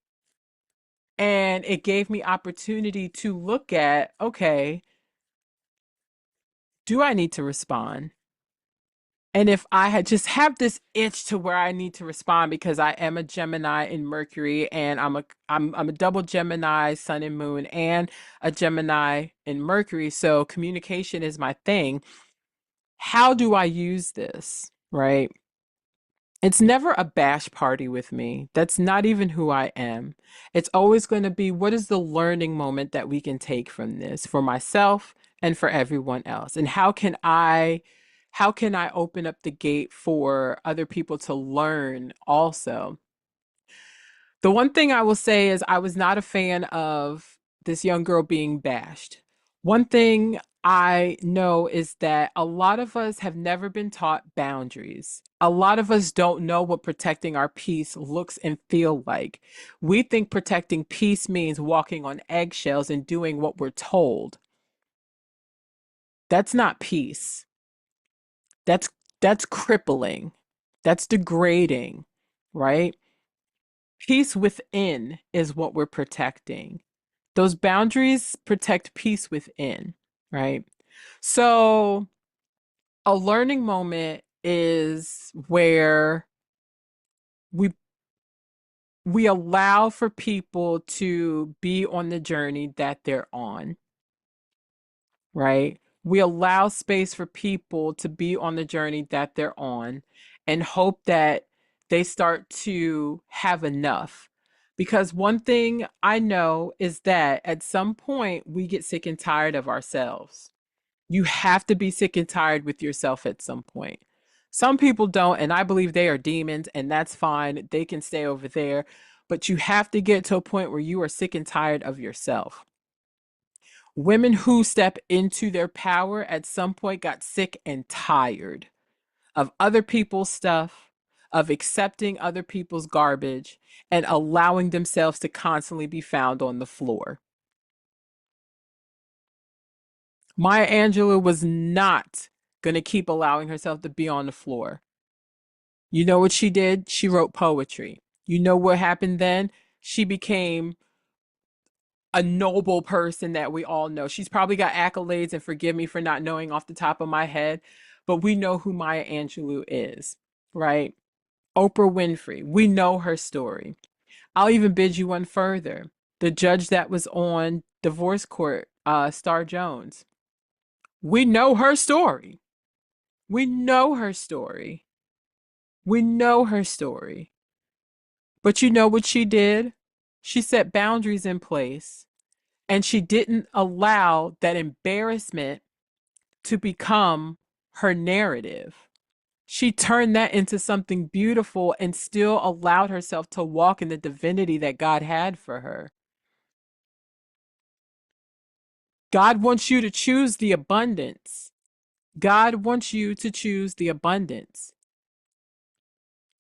and it gave me opportunity to look at, okay, do I need to respond? And if I had just have this itch to where I need to respond because I am a Gemini in Mercury and I'm a double Gemini Sun and Moon and a Gemini in Mercury, so communication is my thing. How do I use this? Right? It's never a bash party with me. That's not even who I am. It's always going to be what is the learning moment that we can take from this for myself and for everyone else? And how can I open up the gate for other people to learn also? The one thing I will say is I was not a fan of this young girl being bashed. One thing I know is that a lot of us have never been taught boundaries. A lot of us don't know what protecting our peace looks and feel like. We think protecting peace means walking on eggshells and doing what we're told. That's not peace. That's that's crippling. That's degrading, right? Peace within is what we're protecting. Those boundaries protect peace within, right? So, a learning moment is where we we allow for people to be on the journey that they're on, right? We allow space for people to be on the journey that they're on and hope that they start to have enough. Because one thing I know is that at some point we get sick and tired of ourselves. You have to be sick and tired with yourself at some point. Some people don't, and I believe they are demons, and that's fine. They can stay over there. But you have to get to a point where you are sick and tired of yourself. Women who step into their power at some point got sick and tired of other people's stuff, of accepting other people's garbage, and allowing themselves to constantly be found on the floor. Maya Angelou was not going to keep allowing herself to be on the floor. You know what she did? She wrote poetry. You know what happened then? She became a noble person that we all know. She's probably got accolades, and forgive me for not knowing off the top of my head, but we know who Maya Angelou is, right? Oprah Winfrey, we know her story. I'll even bid you one further. The judge that was on divorce court, Star Jones, we know her story. We know her story. We know her story. But you know what she did? She set boundaries in place and she didn't allow that embarrassment to become her narrative. She turned that into something beautiful and still allowed herself to walk in the divinity that God had for her. God wants you to choose the abundance. God wants you to choose the abundance.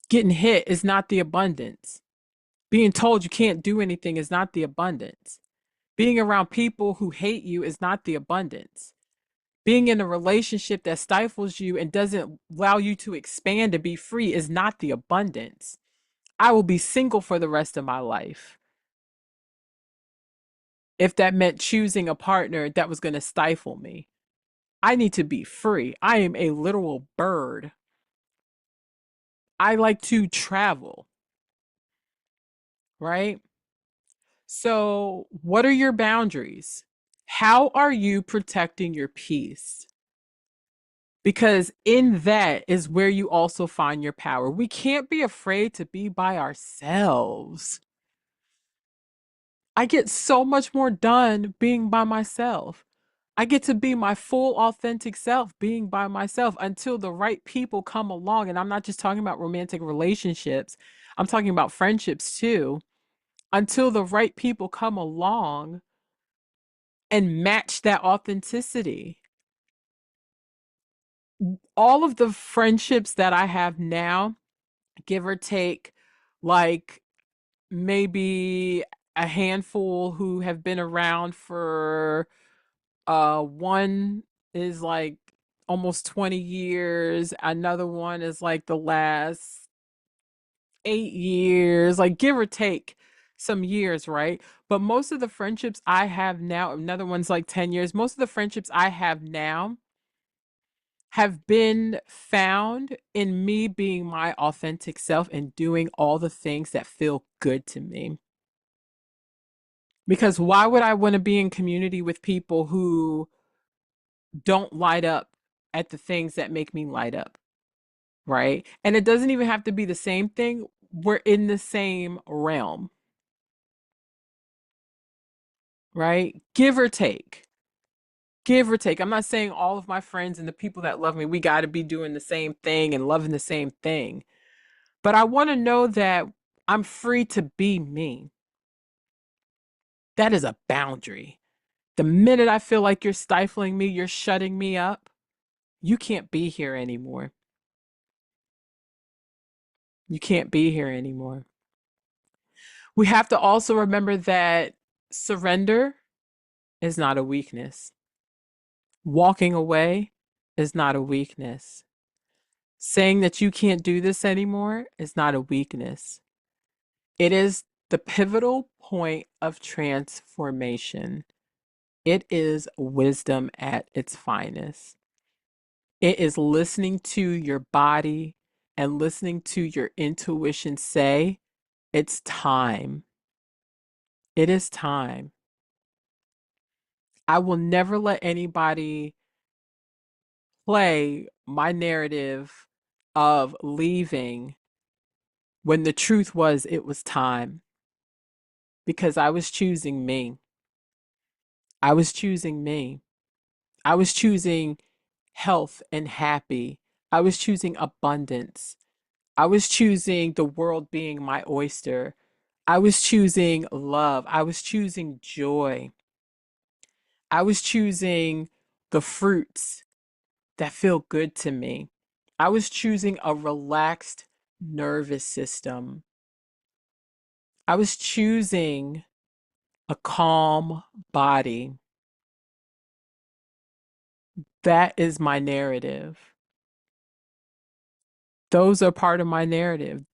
Getting hit is not the abundance. Being told you can't do anything is not the abundance. Being around people who hate you is not the abundance. Being in a relationship that stifles you and doesn't allow you to expand and be free is not the abundance. I will be single for the rest of my life if that meant choosing a partner that was going to stifle me. I need to be free. I am a literal bird. I like to travel, right? So, what are your boundaries? How are you protecting your peace? Because in that is where you also find your power. We can't be afraid to be by ourselves. I get so much more done being by myself. I get to be my full authentic self being by myself until the right people come along. And I'm not just talking about romantic relationships, I'm talking about friendships too. Until the right people come along and match that authenticity. All of the friendships that I have now, give or take, like maybe a handful who have been around for One is like almost 20 years, another one is like the last 8 years, like give or take some years, right? But most of the friendships I have now, another one's like 10 years, most of the friendships I have now have been found in me being my authentic self and doing all the things that feel good to me. Because why would I want to be in community with people who don't light up at the things that make me light up, right? And it doesn't even have to be the same thing. We're in the same realm, right? Give or take. Give or take. I'm not saying all of my friends and the people that love me, we got to be doing the same thing and loving the same thing. But I want to know that I'm free to be me. That is a boundary. The minute I feel like you're stifling me, you're shutting me up, you can't be here anymore. You can't be here anymore. We have to also remember that surrender is not a weakness. Walking away is not a weakness. Saying that you can't do this anymore is not a weakness. It is the pivotal point of transformation. It is wisdom at its finest. It is listening to your body and listening to your intuition say, it's time. It is time. I will never let anybody play my narrative of leaving when the truth was it was time because I was choosing me. I was choosing me. I was choosing health and happy. I was choosing abundance. I was choosing the world being my oyster. I was choosing love. I was choosing joy. I was choosing the fruits that feel good to me. I was choosing a relaxed nervous system. I was choosing a calm body. That is my narrative. Those are part of my narrative.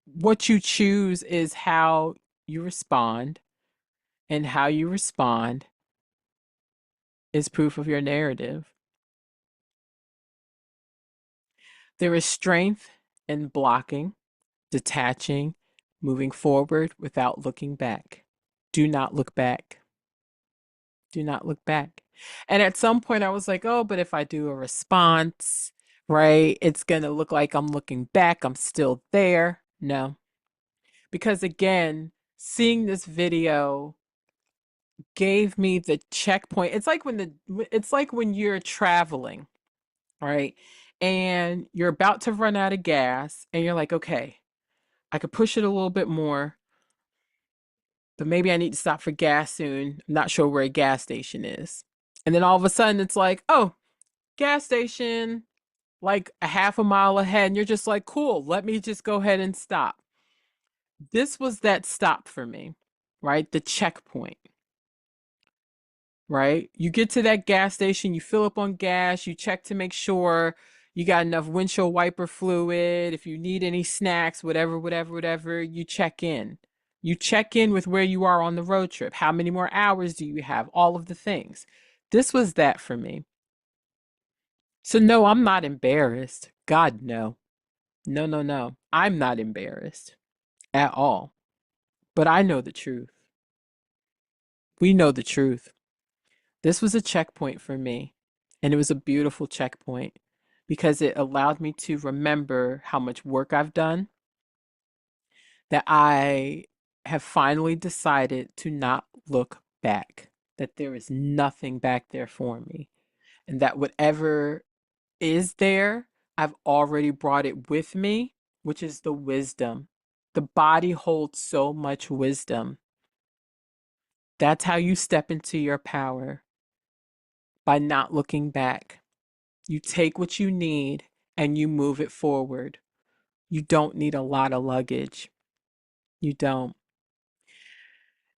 What you choose is how you respond, and how you respond is proof of your narrative. There is strength in blocking, detaching, moving forward without looking back. Do not look back. Do not look back. And at some point, I was like, oh, but if I do a response, right, it's going to look like I'm looking back. I'm still there. No. Because again, seeing this video gave me the checkpoint. It's like when you're traveling, right? And you're about to run out of gas and you're like, okay, I could push it a little bit more, but maybe I need to stop for gas soon. I'm not sure where a gas station is. And then all of a sudden it's like, oh, gas station, like a half a mile ahead. And you're just like, cool, let me just go ahead and stop. This was that stop for me, right? The checkpoint, right? You get to that gas station, you fill up on gas, you check to make sure you got enough windshield wiper fluid. If you need any snacks, whatever, you check in. You check in with where you are on the road trip. How many more hours do you have? All of the things. This was that for me. So, no, I'm not embarrassed. God, no. No, no, no. I'm not embarrassed at all. But I know the truth. We know the truth. This was a checkpoint for me, and it was a beautiful checkpoint because it allowed me to remember how much work I've done, that I have finally decided to not look back, that there is nothing back there for me, and that whatever is there, I've already brought it with me, which is the wisdom. The body holds so much wisdom. That's how you step into your power, by not looking back. You take what you need and you move it forward. You don't need a lot of luggage. You don't.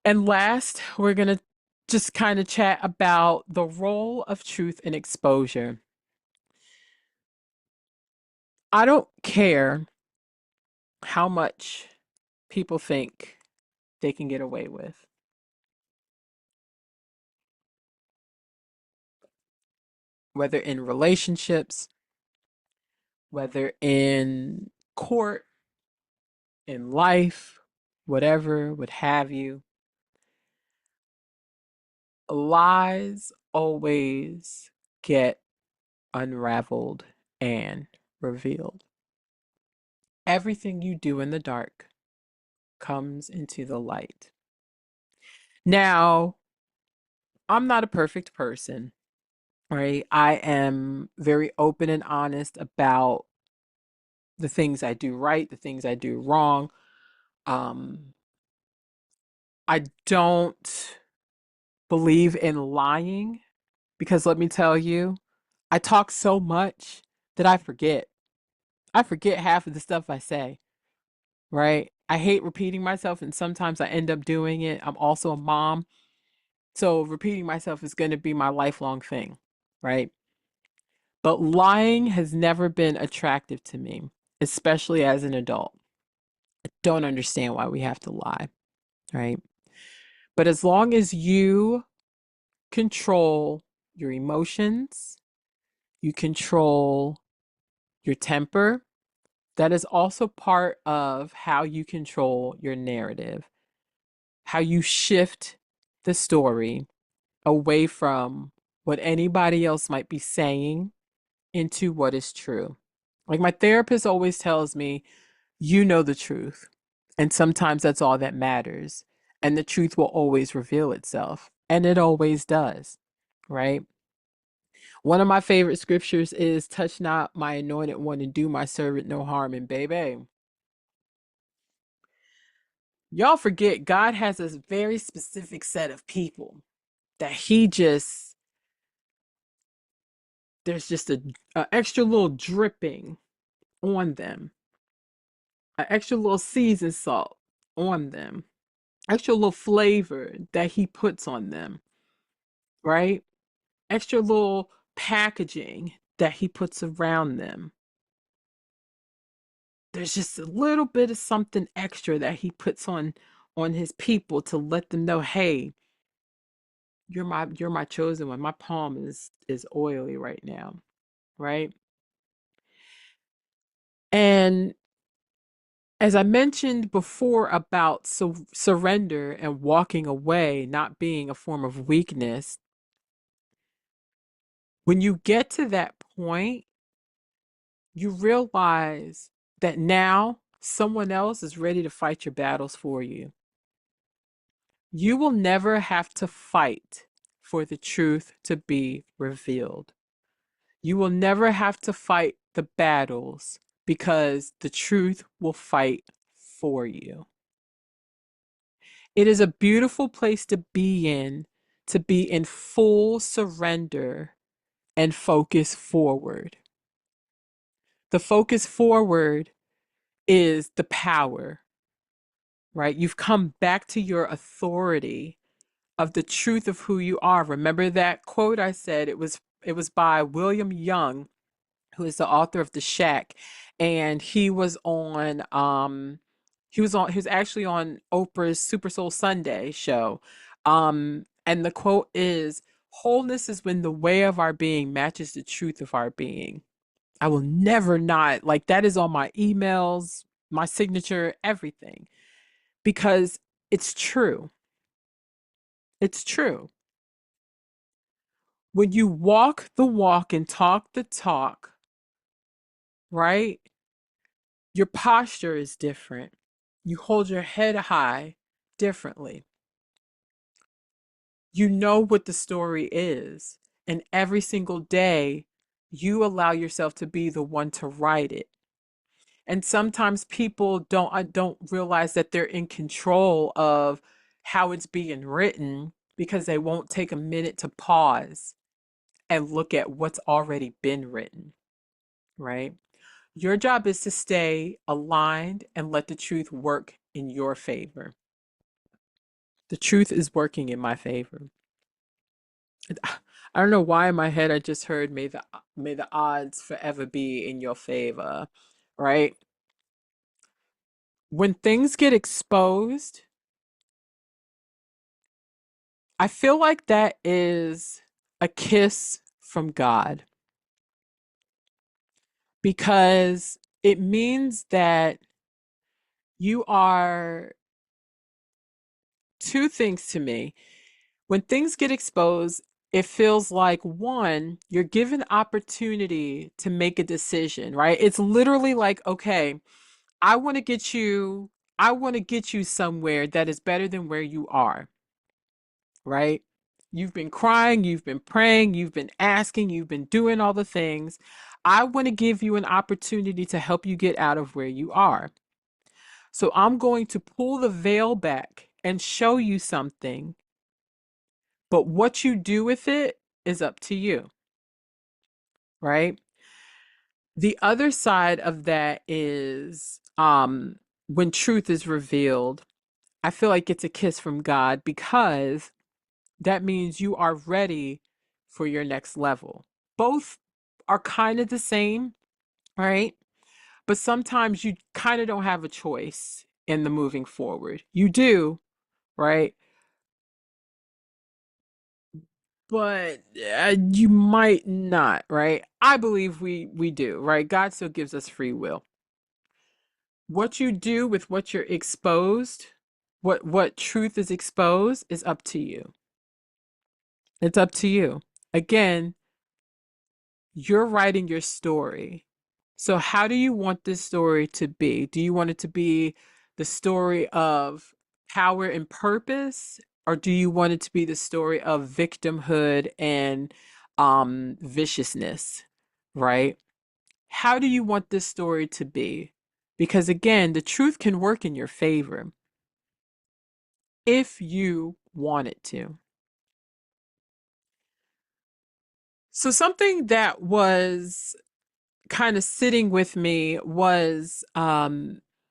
And last, we're going to just kind of chat about the role of truth in exposure. I don't care how much people think they can get away with, whether in relationships, whether in court, in life, whatever, what have you. Lies always get unraveled and revealed. Everything you do in the dark comes into the light. Now, I'm not a perfect person, right? I am very open and honest about the things I do right, the things I do wrong. Um, I don't believe in lying because let me tell you, I talk so much that I forget. I forget half of the stuff I say, right? I hate repeating myself, and sometimes I end up doing it. I'm also a mom. So repeating myself is going to be my lifelong thing, right? But lying has never been attractive to me, especially as an adult. I don't understand why we have to lie, right? But as long as you control your emotions, you control your temper, that is also part of how you control your narrative, how you shift the story away from what anybody else might be saying into what is true. Like my therapist always tells me, you know the truth. And sometimes that's all that matters. And the truth will always reveal itself. And it always does, right? One of my favorite scriptures is touch not my anointed one and do my servant no harm. And baby, y'all forget God has a very specific set of people that he just, there's just a extra little dripping on them, an extra little seasoned salt on them, extra little flavor that he puts on them, right? Extra little packaging that he puts around them. There's just a little bit of something extra that he puts on his people to let them know, hey, you're my chosen one. My palm is oily right now, right? And as I mentioned before about surrender and walking away not being a form of weakness, when you get to that point, you realize that now someone else is ready to fight your battles for you. You will never have to fight for the truth to be revealed. You will never have to fight the battles because the truth will fight for you. It is a beautiful place to be in full surrender and focus forward. The focus forward is the power, right? You've come back to your authority of the truth of who you are. Remember that quote I said? It was by William Young, who is the author of The Shack, and he was actually on Oprah's Super Soul Sunday show. And the quote is, wholeness is when the way of our being matches the truth of our being. I will never not, like, that is on my emails, my signature, everything, because it's true. It's true. When you walk the walk and talk the talk, right? Your posture is different. You hold your head high differently. You know what the story is. And every single day, you allow yourself to be the one to write it. And sometimes people don't realize that they're in control of how it's being written because they won't take a minute to pause and look at what's already been written, right? Your job is to stay aligned and let the truth work in your favor. The truth is working in my favor. I don't know why in my head I just heard may the odds forever be in your favor, right? When things get exposed, I feel like that is a kiss from God because it means that you are two things to me. When things get exposed, it feels like one, you're given opportunity to make a decision, right? It's literally like, okay, I want to get you, I want to get you somewhere that is better than where you are, right? You've been crying, you've been praying, you've been asking, you've been doing all the things. I want to give you an opportunity to help you get out of where you are. So I'm going to pull the veil back and show you something, but what you do with it is up to you, right? The other side of that is when truth is revealed, I feel like it's a kiss from God because that means you are ready for your next level. Both are kind of the same, right? But sometimes you kind of don't have a choice in the moving forward. You do, right? But you might not, right? I believe we do, right? God still gives us free will. What you do with what you're exposed, what truth is exposed is up to you. It's up to you. Again, you're writing your story. So how do you want this story to be? Do you want it to be the story of power and purpose, or do you want it to be the story of victimhood and viciousness, right? How do you want this story to be? Because again, the truth can work in your favor if you want it to. So something that was kind of sitting with me was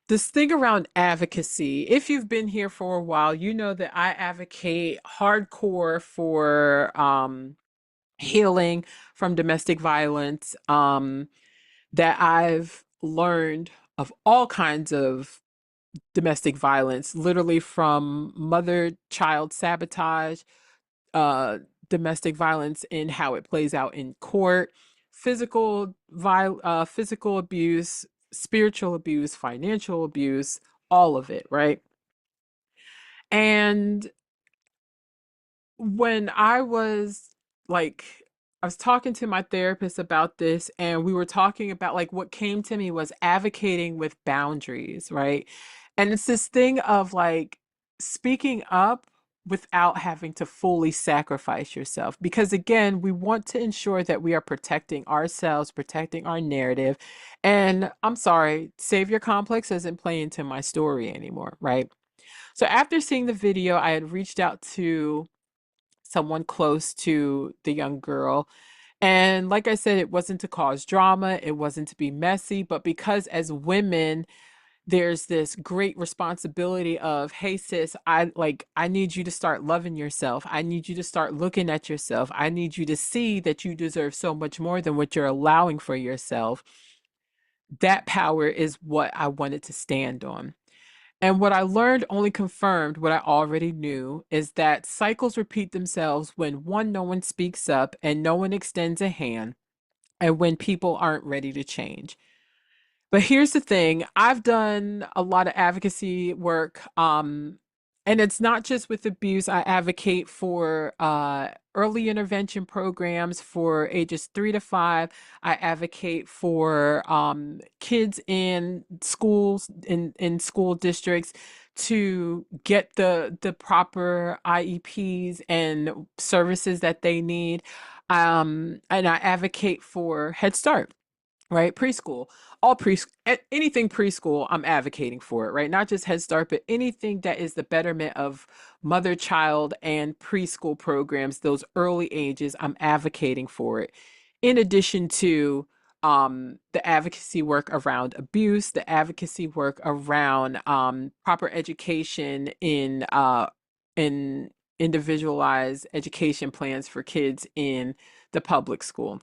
this thing around advocacy. If you've been here for a while, you know that I advocate hardcore for healing from domestic violence, that I've learned of all kinds of domestic violence, literally from mother child sabotage, uh, domestic violence and how it plays out in court, physical abuse, spiritual abuse, financial abuse, all of it, right? And when like, I was talking to my therapist about this, and we were talking about like what came to me was advocating with boundaries, right? And it's this thing of like speaking up without having to fully sacrifice yourself. Because again, we want to ensure that we are protecting ourselves, protecting our narrative. And I'm sorry, savior complex isn't playing to my story anymore, right? So after seeing the video, I had reached out to someone close to the young girl. And like I said, it wasn't to cause drama, it wasn't to be messy, but because as women, there's this great responsibility of, hey sis, I need you to start loving yourself. I need you to start looking at yourself. I need you to see that you deserve so much more than what you're allowing for yourself. That power is what I wanted to stand on. And what I learned only confirmed what I already knew is that cycles repeat themselves when one, no one speaks up and no one extends a hand, and when people aren't ready to change. But here's the thing, I've done a lot of advocacy work, and it's not just with abuse. I advocate for early intervention programs for ages 3 to 5. I advocate for kids in schools, in school districts, to get the proper IEPs and services that they need. And I advocate for Head Start, right? Preschool, anything preschool, I'm advocating for it, right? Not just Head Start, but anything that is the betterment of mother, child, and preschool programs, those early ages, I'm advocating for it. In addition to the advocacy work around abuse, the advocacy work around proper education in individualized education plans for kids in the public school.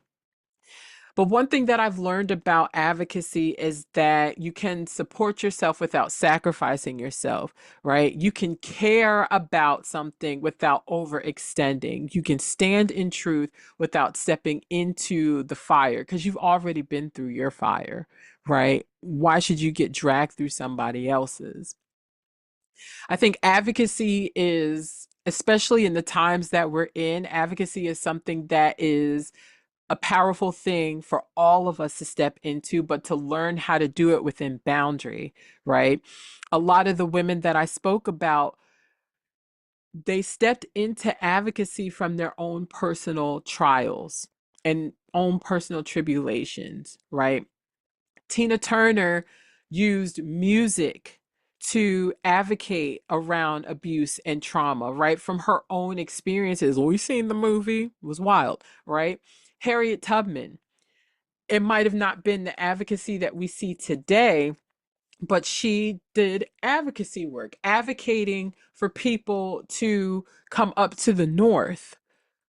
But one thing that I've learned about advocacy is that you can support yourself without sacrificing yourself, right? You can care about something without overextending. You can stand in truth without stepping into the fire because you've already been through your fire, right? Why should you get dragged through somebody else's? I think advocacy is, especially in the times that we're in, advocacy is something that is a powerful thing for all of us to step into, but to learn how to do it within boundary, right? A lot of the women that I spoke about, they stepped into advocacy from their own personal trials and own personal tribulations, right? Tina Turner used music to advocate around abuse and trauma, right? From her own experiences. We've seen the movie, it was wild, right? Harriet Tubman, it might have not been the advocacy that we see today, but she did advocacy work, advocating for people to come up to the North,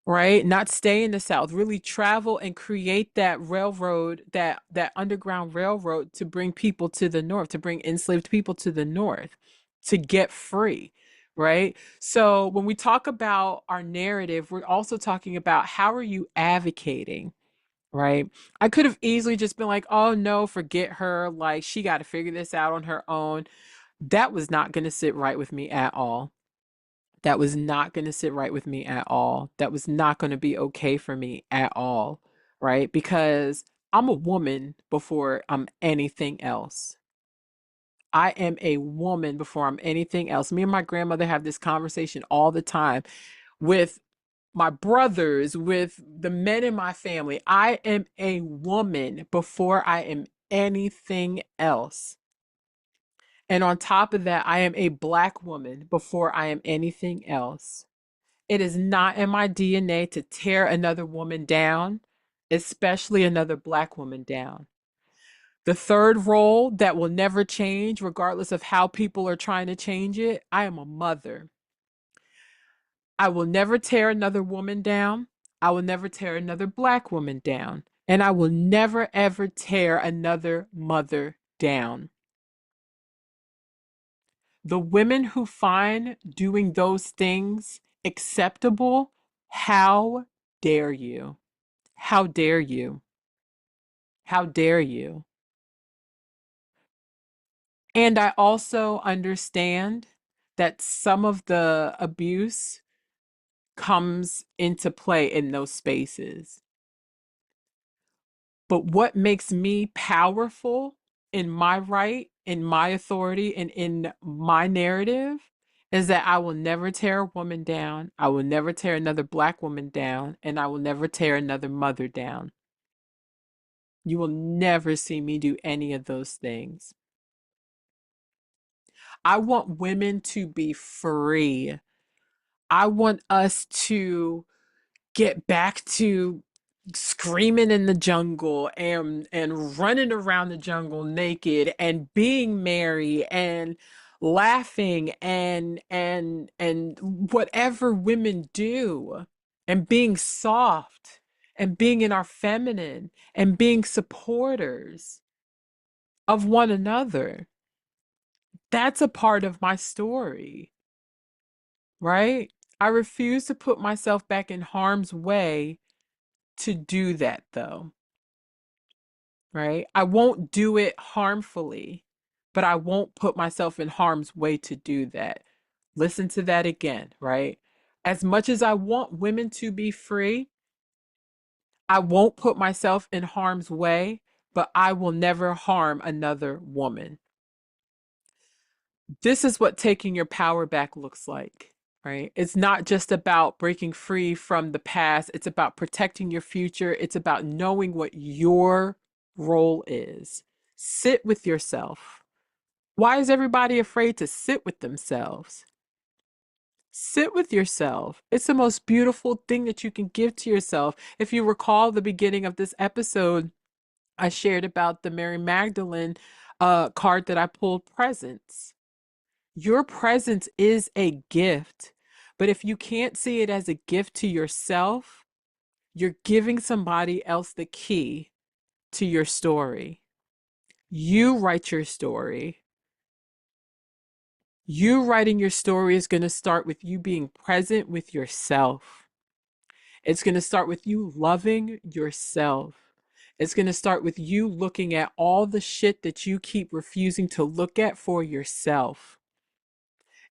right? Not stay in the South, really travel and create that railroad, that underground railroad to bring people to the North, to bring enslaved people to the North, to get free, right? So when we talk about our narrative, we're also talking about how are you advocating, right? I could have easily just been like, oh no, forget her. Like, she got to figure this out on her own. That was not going to sit right with me at all. That was not going to sit right with me at all. That was not going to be okay for me at all, right? Because I'm a woman before I'm anything else. I am a woman before I'm anything else. Me and my grandmother have this conversation all the time with my brothers, with the men in my family. I am a woman before I am anything else. And on top of that, I am a Black woman before I am anything else. It is not in my DNA to tear another woman down, especially another Black woman down. The third role that will never change, regardless of how people are trying to change it, I am a mother. I will never tear another woman down. I will never tear another Black woman down. And I will never, ever tear another mother down. The women who find doing those things acceptable, how dare you? How dare you? How dare you? And I also understand that some of the abuse comes into play in those spaces. But what makes me powerful in my right, in my authority, and in my narrative is that I will never tear a woman down. I will never tear another Black woman down. And I will never tear another mother down. You will never see me do any of those things. I want women to be free. I want us to get back to screaming in the jungle and running around the jungle naked and being merry and laughing and whatever women do, and being soft and being in our feminine and being supporters of one another. That's a part of my story, right? I refuse to put myself back in harm's way to do that, though, right? I won't do it harmfully, but I won't put myself in harm's way to do that. Listen to that again, right? As much as I want women to be free, I won't put myself in harm's way, but I will never harm another woman. This is what taking your power back looks like, right? It's not just about breaking free from the past, it's about protecting your future, it's about knowing what your role is. Sit with yourself. Why is everybody afraid to sit with themselves? Sit with yourself. It's the most beautiful thing that you can give to yourself. If you recall the beginning of this episode, I shared about the Mary Magdalene card that I pulled, presence. Your presence is a gift, But if you can't see it as a gift to yourself, you're giving somebody else the key to your story. You write your story. You writing your story is going to start with you being present with yourself. It's going to start with you loving yourself. It's going to start with you looking at all the shit that you keep refusing to look at for yourself.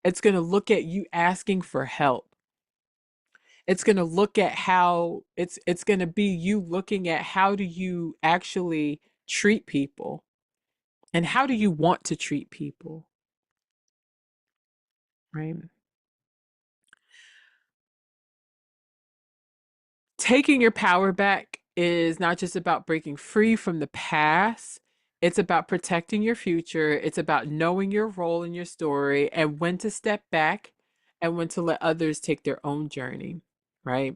It's going to look at you asking for help. It's going to look at how it's going to be you looking at how do you actually treat people and how do you want to treat people, right? Taking your power back is not just about breaking free from the past. It's about protecting your future. It's about knowing your role in your story and when to step back and when to let others take their own journey, right?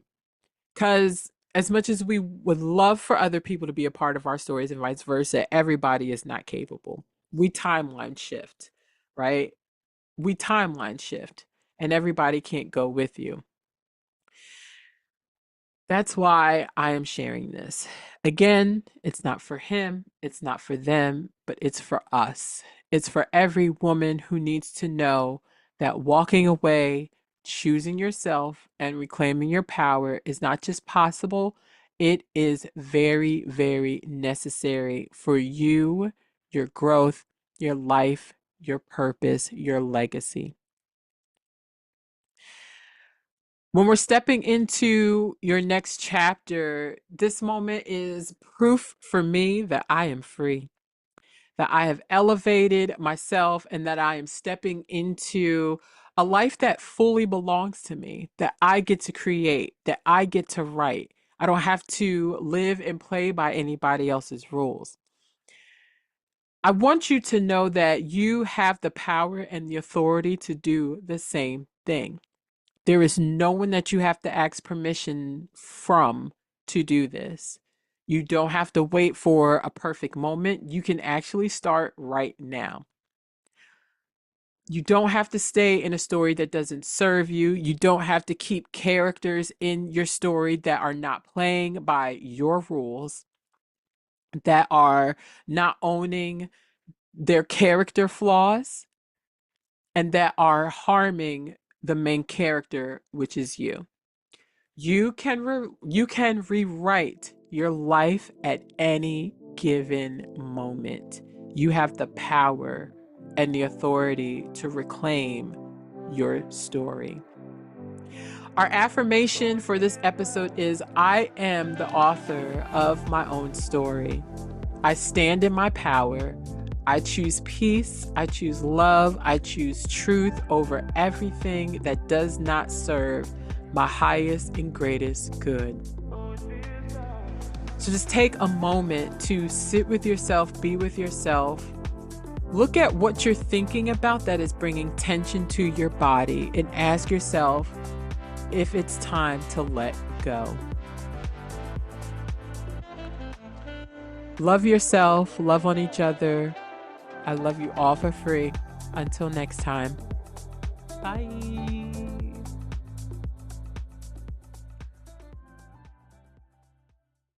Because as much as we would love for other people to be a part of our stories and vice versa, everybody is not capable. We timeline shift, right? We timeline shift, and everybody can't go with you. That's why I am sharing this. Again, it's not for him, it's not for them, but it's for us. It's for every woman who needs to know that walking away, choosing yourself, and reclaiming your power is not just possible, it is very, very necessary for you, your growth, your life, your purpose, your legacy. When we're stepping into your next chapter, this moment is proof for me that I am free, that I have elevated myself, and that I am stepping into a life that fully belongs to me, that I get to create, that I get to write. I don't have to live and play by anybody else's rules. I want you to know that you have the power and the authority to do the same thing. There is no one that you have to ask permission from to do this. You don't have to wait for a perfect moment. You can actually start right now. You don't have to stay in a story that doesn't serve you. You don't have to keep characters in your story that are not playing by your rules, that are not owning their character flaws, and that are harming the main character, which is you. You can rewrite your life at any given moment. You have the power and the authority to reclaim your story. Our affirmation for this episode is I am the author of my own story. I stand in my power. I choose peace. I choose love. I choose truth over everything that does not serve my highest and greatest good. So just take a moment to sit with yourself, be with yourself. Look at what you're thinking about that is bringing tension to your body and ask yourself if it's time to let go. Love yourself, love on each other. I love you all for free. Until next time. Bye.